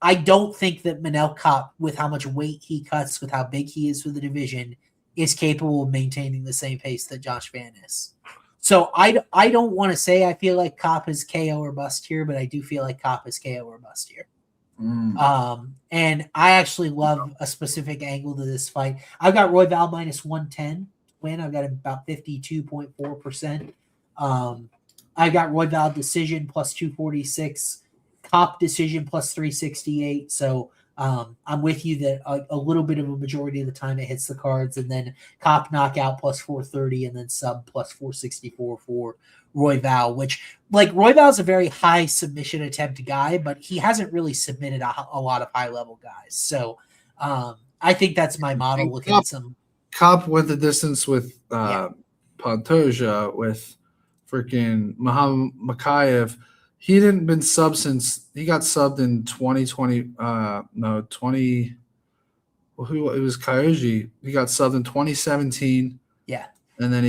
I don't think that Manel Kape, with how much weight he cuts, with how big he is for the division, is capable of maintaining the same pace that Josh Van is. So I don't want to say I feel like Kape is KO or bust here, but I do feel like Kape is KO or bust here. And I actually love a specific angle to this fight. I've got Royval minus 110 win. I've got him about 52.4%. I've got Royval decision plus 246. Kape decision plus 368. So I'm with you that a little bit of a majority of the time it hits the cards, and then Kape knockout plus 430, and then sub plus 464 for Royval, which like Royval's a very high submission attempt guy, but he hasn't really submitted a lot of high level guys. So I think that's my model looking at some. Kape went the distance with Pantoja, with freaking Muhammad Makayev. He didn't been subbed since he got subbed in 2020. It was Kyoji. He got subbed in 2017. Yeah. And then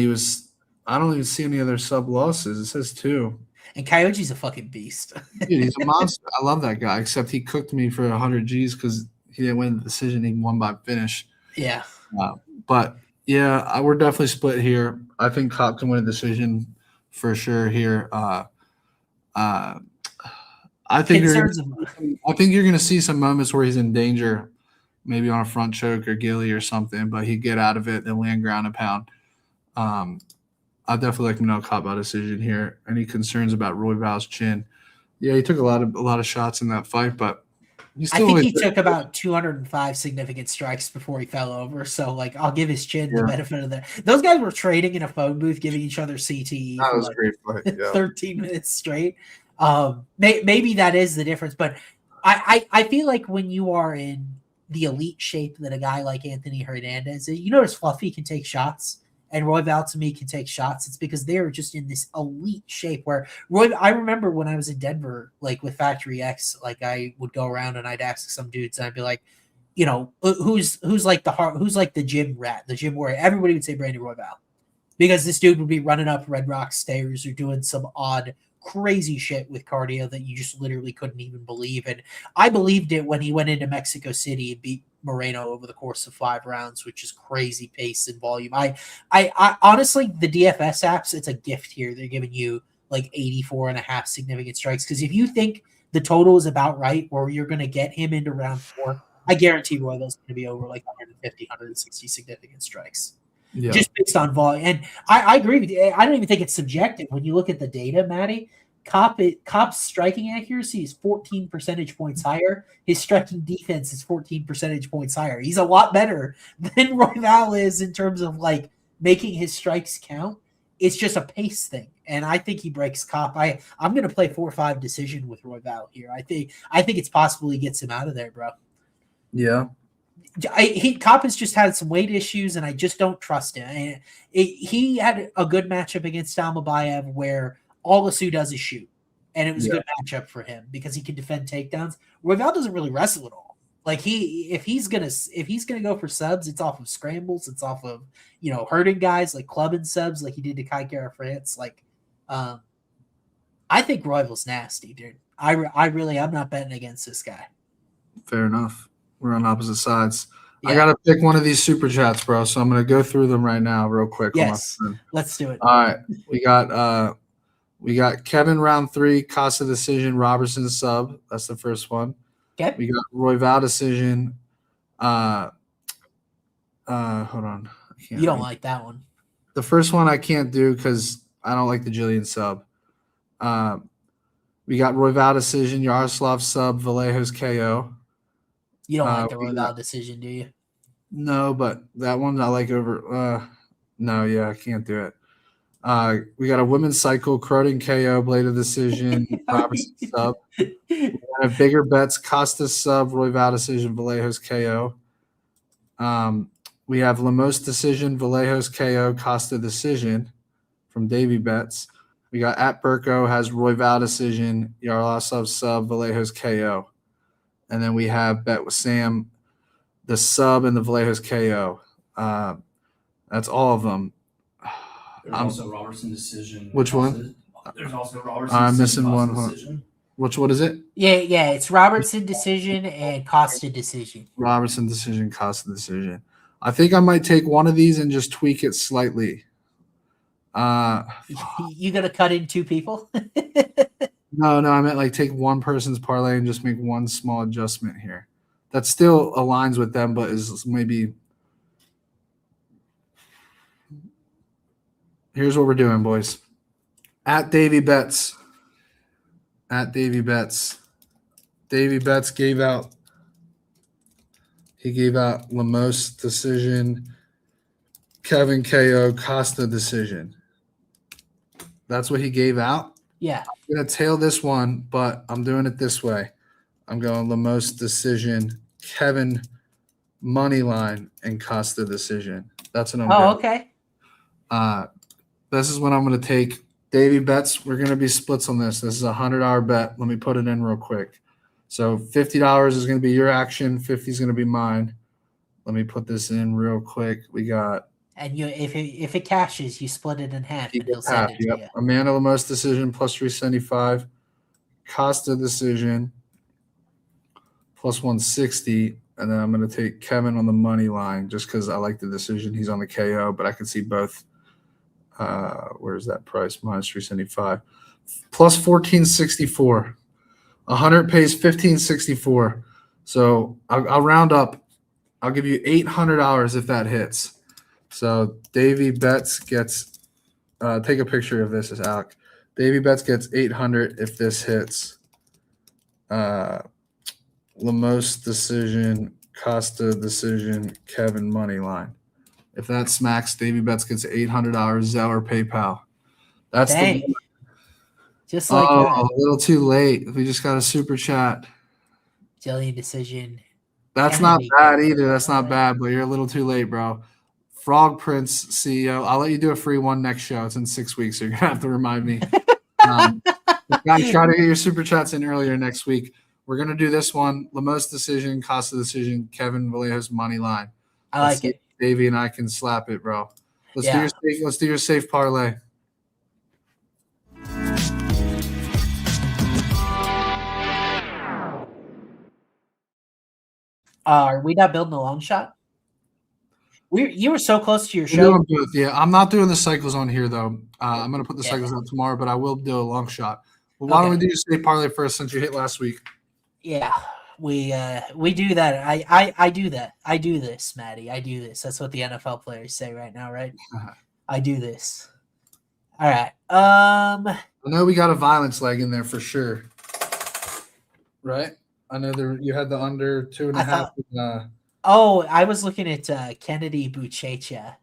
I don't even see any other sub losses. It says 2. And Kyoji's a fucking beast. Dude, he's a monster. I love that guy, except he cooked me for 100 G's because he didn't win the decision. He won by finish. Yeah. But yeah, we're definitely split here. I think Kape can win a decision for sure here. I think you're going to see some moments where he's in danger, maybe on a front choke or ghillie or something, but he'd get out of it and land ground and pound. I definitely like Manel Kape by decision here. Any concerns about Royval's chin? Yeah, he took a lot of shots in that fight, but I think he took about 205 significant strikes before he fell over. So, like, I'll give his chin the benefit of that. Those guys were trading in a phone booth, giving each other CTE that was a great fight. Yeah. 13 minutes straight. Maybe that is the difference. But I feel like when you are in the elite shape that a guy like Anthony Hernandez is, you notice Fluffy can take shots. And Royval, to me, can take shots. It's because they're just in this elite shape where I remember when I was in Denver, like with Factory X, like I would go around and I'd ask some dudes and I'd be like, you know, who's like the gym rat, the gym warrior. Everybody would say Brandon Royval because this dude would be running up Red Rock stairs or doing some odd crazy shit with cardio that you just literally couldn't even believe. And I believed it when he went into Mexico City and beat Moreno over the course of 5 rounds, which is crazy pace and volume. I honestly, the DFS apps, it's a gift here. They're giving you like 84.5 significant strikes. Because if you think the total is about right, or you're going to get him into round 4, I guarantee Royval's going to be over like 150, 160 significant strikes. Yeah. Just based on volume. And I agree with you. I don't even think it's subjective. When you look at the data, Matty, Kape's striking accuracy is 14 percentage points higher. His striking defense is 14 percentage points higher. He's a lot better than Royval is in terms of like making his strikes count. It's just a pace thing. And I think he breaks Kape. I'm going to play 4-5 decision with Royval here. I think it's possible he gets him out of there, bro. Yeah. Kape has just had some weight issues, and I just don't trust him. He had a good matchup against Almabayev where all Lassou does is shoot, and it was a good matchup for him because he can defend takedowns. Royval doesn't really wrestle at all. Like if he's gonna go for subs, it's off of scrambles, it's off of hurting guys, like clubbing subs, like he did to Kai Kara France. Like, I think Royval's nasty, dude. I'm not betting against this guy. Fair enough. We're on opposite sides. Yeah. I got to pick one of these super chats, bro. So I'm going to go through them right now real quick. Yes, let's do it. All right. We got Kevin round 3, Costa decision, Robertson sub. That's the first one. Okay. We got Royval decision. Hold on. You don't like that one. The first one I can't do because I don't like the Jillian sub. We got Royval decision, Yaroslav sub, Vallejo's KO. You don't like the Royval decision, do you? No, but that one I like over. No, yeah, I can't do it. We got a women's cycle, Croton KO, Blade decision, Robertson sub. We have bigger bets, Costa sub, Royval decision, Vallejo's KO. We have Lemos decision, Vallejo's KO, Costa decision from Davy Bets. We got at Burko has Royval decision, Yaroslav sub, Vallejo's KO. And then we have bet with Sam, the sub and the Vallejo's KO. That's all of them. There's also Robertson decision. Which one? There's also Robertson. I'm missing one. Decision. What is it? Yeah. It's Robertson decision and Costa decision. Robertson decision, Costa decision. I think I might take one of these and just tweak it slightly. You gonna cut in 2 people? No, I meant like take one person's parlay and just make one small adjustment here. That still aligns with them, but is maybe. Here's what we're doing, boys. At Davy Bets. Davy Bets gave out. He gave out Lemos decision, Kevin KO, Costa decision. That's what he gave out. Yeah. I'm going to tail this one, but I'm doing it this way. I'm going Lemos decision, Kevin money line, and Costa decision. That's what I'm doing. Oh, okay. This is what I'm going to take. Davy Bets, we're going to be splits on this. This is a $100 bet. Let me put it in real quick. So $50 is going to be your action. 50 is going to be mine. Let me put this in real quick. We got. And if it cashes, you split it in half and he'll send it to you. Amanda Lemos decision plus 375. Costa decision plus 160. And then I'm going to take Kevin on the money line just because I like the decision. He's on the KO, but I can see both. Where's that price? Minus 375. Plus 1464. 100 pays 1564. So I'll round up. I'll give you $800 if that hits. So Davy Bets gets take a picture of this as Alec. Davy Bets gets 800 if this hits. Lemos decision, Costa decision, Kevin money line. If that smacks, Davy Bets gets $800 Zelle or PayPal. That's the just like that. A little too late. We just got a super chat. Jillian decision. That's not bad either. That's not bad, but you're a little too late, bro. Frog Prince CEO. I'll let you do a free one next show. It's in 6 weeks, so you're gonna have to remind me. Guys, try to get your super chats in earlier next week. We're gonna do this one: Lemos decision, Costa decision, Kevin Vallejo's money line. I like it. Davey and I can slap it, bro. Let's do your safe parlay. Are we not building a long shot? You were so close to your We're show. doing both, yeah. I'm not doing the cycles on here though. I'm gonna put the cycles out tomorrow, but I will do a long shot. Well, why don't we do your state parlay first since you hit last week? Yeah, we do that. I do that. I do this, Matty. I do this. That's what the NFL players say right now, right? I do this. All right. I know we got a violence leg in there for sure. Right? I know you had the under 2.5. I was looking at Kennedy Buchecha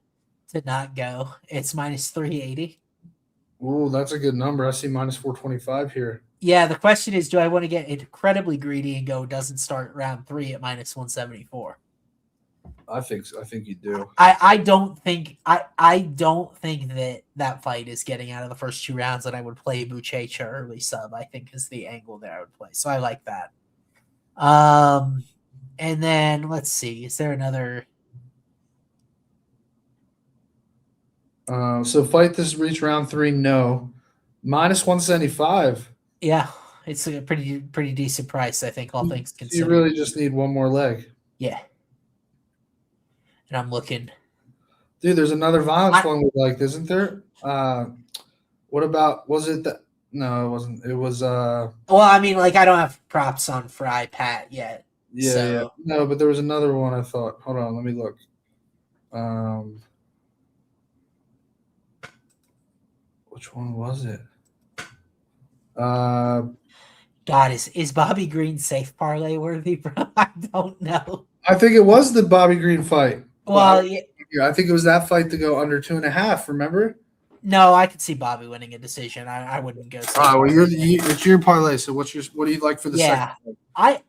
to not go. It's minus 380. Oh, that's a good number. I see minus 425 here. Yeah, the question is, do I want to get incredibly greedy and go doesn't start round 3 at minus 174? I think so. I think you do. I don't think that fight is getting out of the first 2 rounds, and I would play Buchecha early sub, I think is the angle there I would play. So I like that. And then let's see, is there another? So fight this reach round 3, no. Minus 175. Yeah, it's a pretty decent price, I think, all things considered. You really just need one more leg. Yeah. And I'm looking. Dude, there's another violence one we liked, isn't there? What about, was it that? No, it wasn't. It was. Well, I mean, like, I don't have props on Fry Pat yet. Yeah, so. yeah. No, but there was another one I thought. Hold on, let me look. Which one was it? God, is Bobby Green safe parlay worthy, bro? I don't know. I think it was the Bobby Green fight. Well, yeah, I think it was that fight to go under 2.5. Remember? No, I could see Bobby winning a decision. I wouldn't go. Well, it's your parlay. So what do you like for the second? I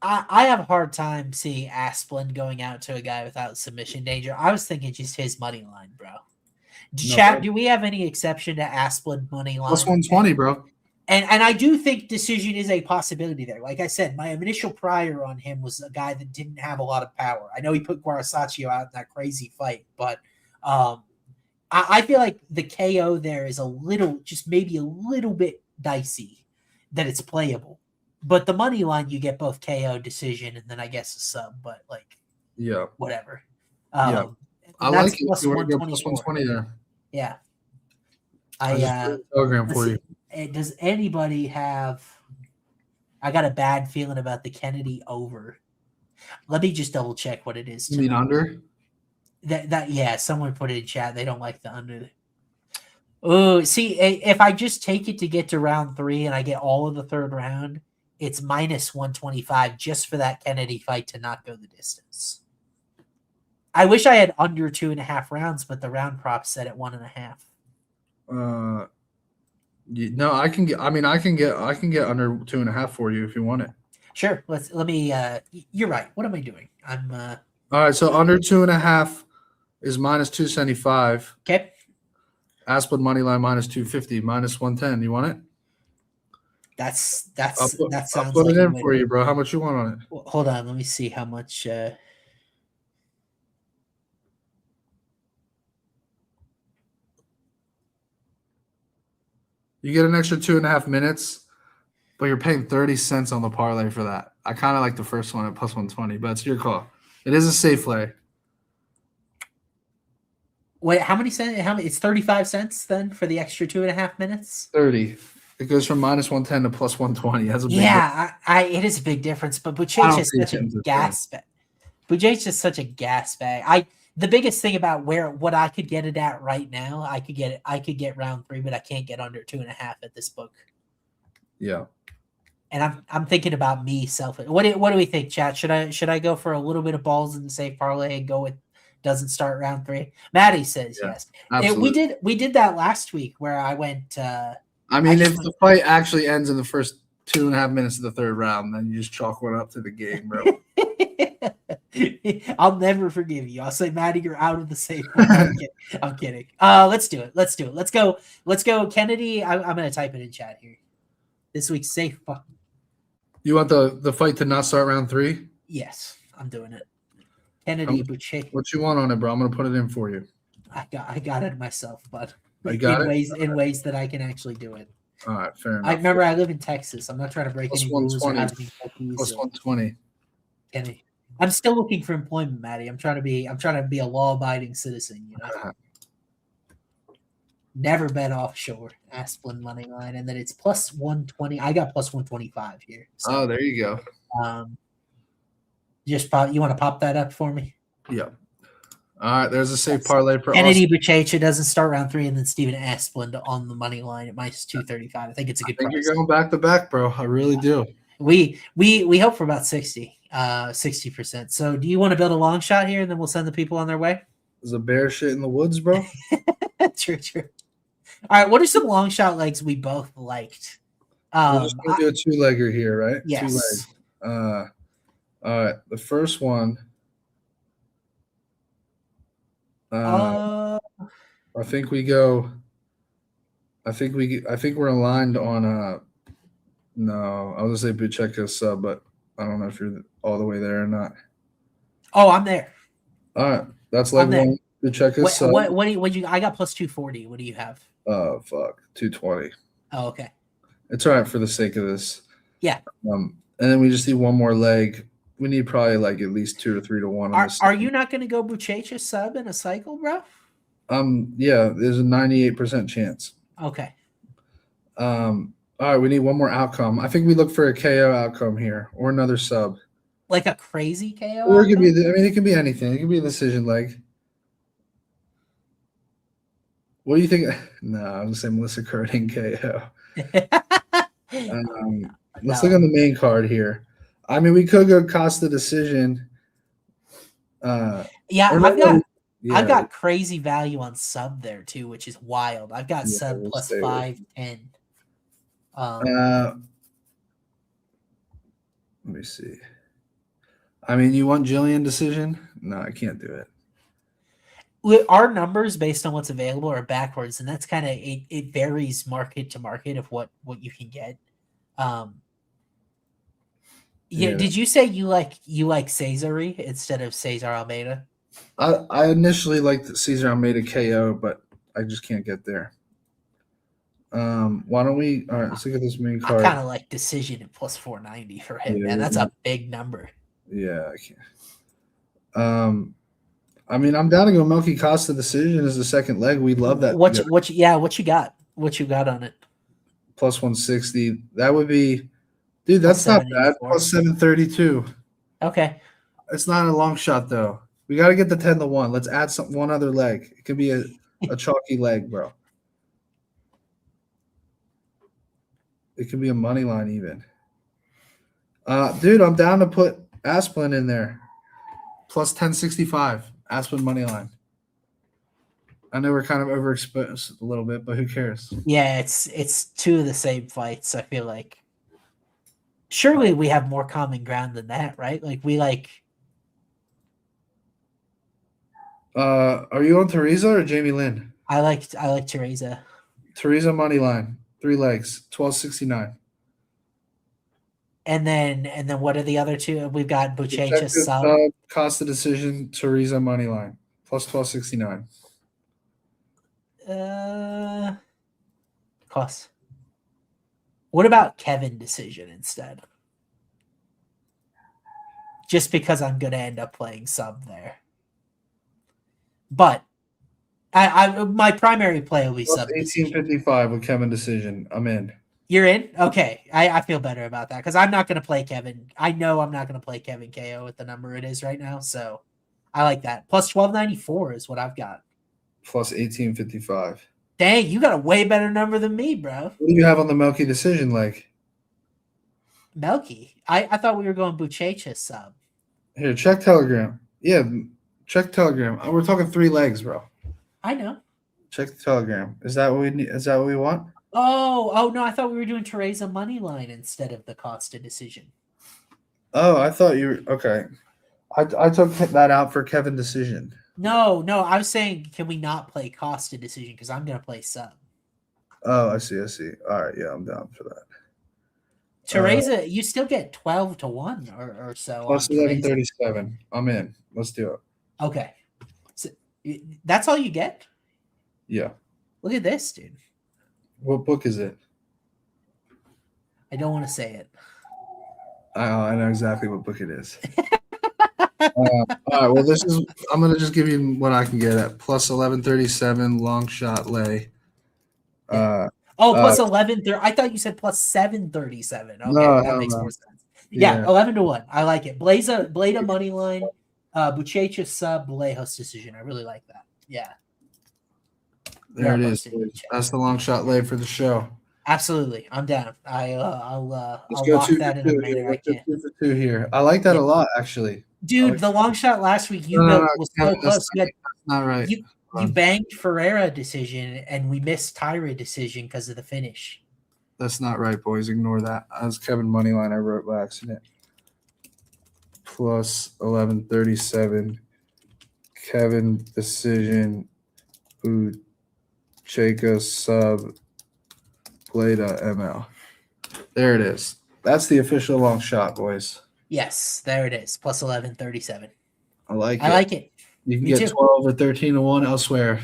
have a hard time seeing Asplin going out to a guy without submission danger. I was thinking just his money line, bro. Chat, do we have any exception to Asplin money line? Plus 120, bro. And I do think decision is a possibility there. Like I said, my initial prior on him was a guy that didn't have a lot of power. I know he put Guarasaccio out in that crazy fight, but I feel like the KO there is maybe a little bit dicey that it's playable. But the money line, you get both KO, decision, and then I guess a sub. But whatever. I like it. Plus 120 there. Yeah. I just telegram for you. Does anybody have? I got a bad feeling about the Kennedy over. Let me just double check what it is. You mean under? Someone put it in chat. They don't like the under. Oh, see, if I just take it to get to round 3 and I get all of the third round, it's minus 125 just for that Kennedy fight to not go the distance. I wish I had under 2.5 rounds, but the round prop set at 1.5. No, I can get under 2.5 for you if you want it. Sure. Let me. You're right. What am I doing? I'm. All right. So under 2.5 is minus 275. Okay. Asplin money line minus 250, minus 110. You want it? That sounds. I'll put it in for you, bro. How much you want on it? Well, hold on. Let me see how much. You get an extra 2.5 minutes, but you're paying 30 cents on the parlay for that. I kind of like the first one at plus 120, but it's your call. It is a safe play. Wait, how many cents? It's 35 cents then for the extra 2.5 minutes? 30. It goes from minus 110 to plus 120. That's a big difference. It is a big difference, but Buchecha is such a gas bag. Buchecha is such a gas bag. The biggest thing about what I could get it at right now, I could get round 3, but I can't get under 2.5 at this book. Yeah. And I'm thinking about me selfish. What do we think, chat? Should I go for a little bit of balls in the safe parlay and go with doesn't start round 3? Maddie says yes. We did that last week where I went. If the fight actually ends in the first 2.5 minutes of the third round, then you just chalk one up to the game, bro. I'll never forgive you. I'll say, Maddie, you're out of the safe. I'm kidding. Let's do it. Let's go, Kennedy. I'm going to type it in chat here. This week's safe. You want the fight to not start round 3? Yes, I'm doing it. Kennedy Buchecha. What you want on it, bro? I'm going to put it in for you. I got it myself, but I got in ways that I can actually do it. All right, fair enough. I remember I live in Texas. I'm not trying to break Plus any rules or 120. have any bookies. Plus 120. I'm still looking for employment, Matty. I'm trying to be a law-abiding citizen. You know, never bet offshore. Asplin money line, and then it's plus 120. I got plus 125 here. So, there you go. Just pop. You want to pop that up for me? Yeah. All right, there's a safe parlay for Kennedy Austin. Buchecha doesn't start round 3, and then Steven Asplund on the money line at minus 235. I think it's a good price. You're going back to back, bro. I really do. We hope for about 60%. So do you want to build a long shot here, and then we'll send the people on their way? Is a bear shit in the woods, bro? True. All right, what are some long shot legs we both liked? We're just going to do a two-legger here, right? Yes. 2 legs. All right, the first one. I think we go. I think we're aligned on. No, I was gonna say Buchecha sub, but I don't know if you're all the way there or not. Oh, I'm there. All right, that's leg one. Buchecha sub. What you? I got plus 240. What do you have? Oh fuck, 220. Oh, okay. It's all right for the sake of this. Yeah. And then we just need one more leg. We need probably like at least 2 or 3 to 1. Are you not going to go Buchecha sub in a cycle, bro? Yeah, there's a 98% chance. Okay. All right, we need one more outcome. I think we look for a KO outcome here or another sub. Like a crazy KO? Or it could be, it could be anything. It could be a decision leg. What do you think? No, I was going to say Melissa Curtin KO. Let's look on the main card here. I mean, we could go cost the decision. I've got crazy value on sub there too, which is wild. I've got sub plus 510. Let me see. I mean, you want Jillian decision? No, I can't do it. Our numbers based on what's available are backwards, and that's kind of it varies market to market of what you can get. Yeah. Did you say you like Cesare instead of Cesar Almeida? I initially liked Cesar Almeida KO, but I just can't get there. Why don't we? All right, let's look at this main card. I kind of like decision at plus 490 for him, man. That's a big number. Yeah, I can't. I mean, I'm down to go Melky Costa decision as the second leg. We love that. What you got? What you got on it? Plus 160. That would be, dude. That's not bad. Plus 732. Okay. It's not a long shot though. We got to get the 10 to 1. Let's add one other leg. It could be a chalky leg, bro. It could be a money line even. Dude, I'm down to put Asplin in there. Plus 1065. Asplin money line. I know we're kind of overexposed a little bit, but who cares? Yeah, it's two of the same fights. I feel like surely we have more common ground than that, right? Like we like. Are you on Teresa or Jamie Lynn? I like Teresa. Teresa money line, 3 legs, 1269. And then what are the other two? We've got Buchecha sub. Cost of decision, Teresa money line, plus 1269. Cost. What about Kevin decision instead? Just because I'm gonna end up playing sub there. But I my primary play will be plus sub 1855 with Kevin decision. I'm in. You're in? Okay. I feel better about that because I'm not going to play Kevin. I know I'm not going to play Kevin KO with the number it is right now. So I like that. Plus 1294 is what I've got. Plus 1855. Dang, you got a way better number than me, bro. What do you have on the Melky decision leg? Melky? I thought we were going Buchecha sub. Here, check Telegram. Yeah, check Telegram. We're talking 3 legs, bro. I know. Check the Telegram. Is that what we need? Is that what we want? Oh no! I thought we were doing Teresa money line instead of the Costa decision. Oh, I thought you were okay. I took that out for Kevin decision. No. I was saying, can we not play Costa decision because I'm gonna play sub. Oh, I see. All right, yeah, I'm down for that. Teresa, you still get 12 to 1 or so. Plus 1137. I'm in. Let's do it. Okay, so that's all you get. Yeah. Look at this, dude. What book is it? I don't want to say it. I know exactly what book it is. All right. Well, I'm going to just give you what I can get at plus 1137 long shot lay. Plus 11. I thought you said plus 737. Okay, that makes more sense. Yeah, 11-1. I like it. Bleda money line, Buchecha sub, Vallejo's decision. I really like that. Yeah. There it is. That's the long shot lay for the show. Absolutely, I'm down. I'll go lock that in a minute. I can. 2 for 2 here. I like that a lot, actually. Dude, the long shot last week was so close. That's not right. You banged Ferreira decision, and we missed Tyra decision because of the finish. That's not right, boys. Ignore that. That was Kevin Moneyline I wrote by accident. Plus 1137. Kevin decision. Buchecha sub. Bleda ML. There it is. That's the official long shot, boys. Yes, there it is. Plus 1137. I like it. You can get 12 or 13-1 elsewhere.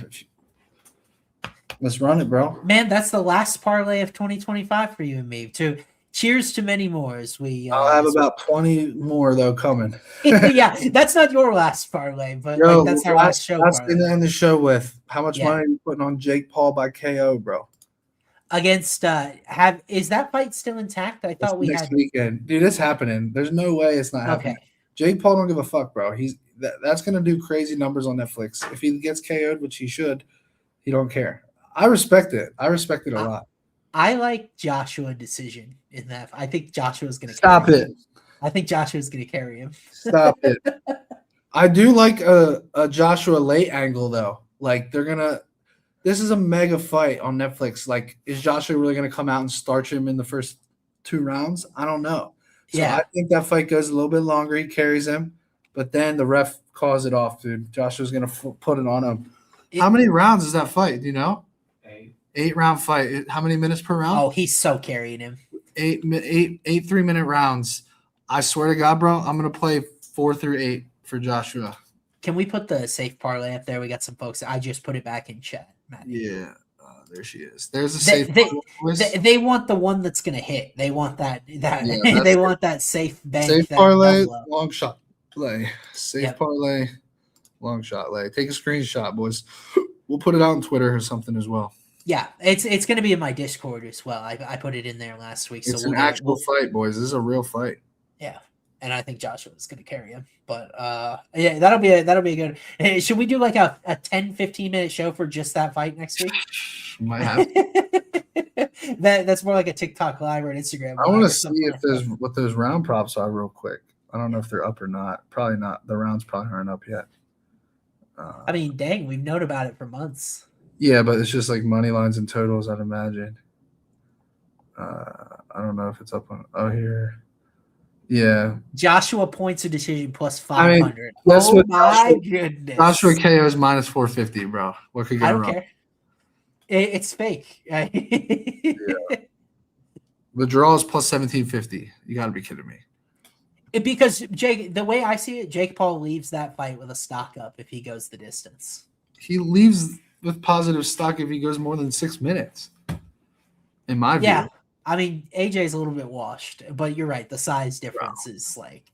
Let's run it, bro. Man, that's the last parlay of 2025 for you and me, too. Cheers to many more as we. I'll have about 20 more though coming. Yeah, that's not your last parlay, but that's our last show. That's going to end the show with. How much money are you putting on Jake Paul by KO, bro? Against is that fight still intact? I thought we next weekend, dude. It's happening. There's no way it's not happening. Okay. Jake Paul don't give a fuck, bro. That's gonna do crazy numbers on Netflix. If he gets KO'd, which he should, he don't care. I respect it. I respect it a lot. I like Joshua decision in that. I think Joshua's gonna stop it. I think Joshua's gonna carry him. Stop it. I do like a Joshua late angle though. Like this is a mega fight on Netflix. Like, is Joshua really going to come out and starch him in the first 2 rounds? I don't know. So I think that fight goes a little bit longer. He carries him, but then the ref calls it off, dude. Joshua's going to put it on him. How many rounds is that fight? Do you know? 8-round fight. How many minutes per round? Oh, he's so carrying him. 8 3-minute rounds. I swear to God, bro, I'm going to play 4 through 8 for Joshua. Can we put the safe parlay up there? We got some folks. I just put it back in chat. Matty. Yeah, there she is. There's a safe. They want the one that's gonna hit. They want that. They want that safe bank. Safe parlay, long shot play. Safe parlay, long shot lay. Take a screenshot, boys. We'll put it out on Twitter or something as well. Yeah, it's gonna be in my Discord as well. I put it in there last week. It's an actual fight, boys. This is a real fight. Yeah. And I think Joshua's going to carry him. But yeah, that'll be a good. Hey, should we do like a 10-15 minute show for just that fight next week? Might have. That's more like a TikTok live or an Instagram. I want to see what those round props are real quick. I don't know if they're up or not. Probably not. The rounds probably aren't up yet. I mean, dang, we've known about it for months. Yeah, but it's just like money lines and totals, I'd imagine. I don't know if it's up on here. Yeah. Joshua points a decision plus 500. That's what my goodness. Joshua KO is minus 450, bro. What could go wrong? Care. It's fake. Yeah. The draw is plus 1750. You got to be kidding me. Because Jake, the way I see it, Jake Paul leaves that fight with a stock up if he goes the distance. He leaves with positive stock if he goes more than 6 minutes. In my view. Yeah. I mean, AJ's a little bit washed, but you're right. The size difference is like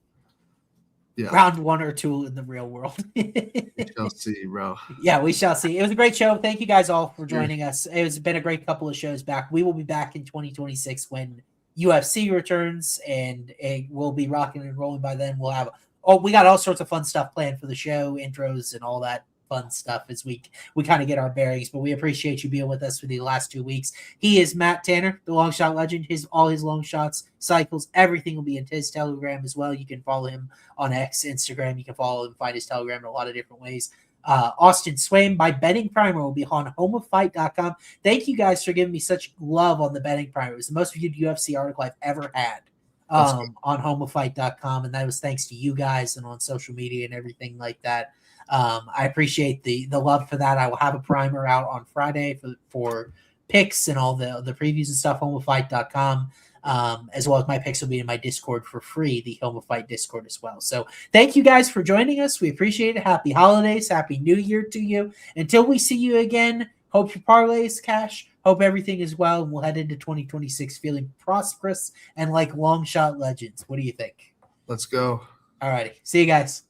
round 1 or 2 in the real world. We shall see, bro. Yeah, we shall see. It was a great show. Thank you guys all for joining us. It has been a great couple of shows back. We will be back in 2026 when UFC returns, and we'll be rocking and rolling by then. We'll have we got all sorts of fun stuff planned for the show, intros and all that fun stuff as we kind of get our bearings, but we appreciate you being with us for the last 2 weeks. He is Matt Tanner, the long shot legend. All his long shots, cycles, everything will be in his Telegram as well. You can follow him on X, Instagram. You can follow and find his Telegram in a lot of different ways. Austin Swaim, my betting primer will be on homeoffight.com. Thank you guys for giving me such love on the betting primer. It was the most viewed UFC article I've ever had on homeoffight.com, and that was thanks to you guys and on social media and everything like that. I appreciate the love for that. I will have a primer out on Friday for picks and all the previews and stuff, homeoffight.com, as well as my picks will be in my Discord for free, the Home of Fight Discord as well. So thank you guys for joining us. We appreciate it. Happy holidays. Happy New Year to you. Until we see you again, hope your parlays cash. Hope everything is well, and we'll head into 2026 feeling prosperous and like long shot legends. What do you think? Let's go. All righty. See you guys.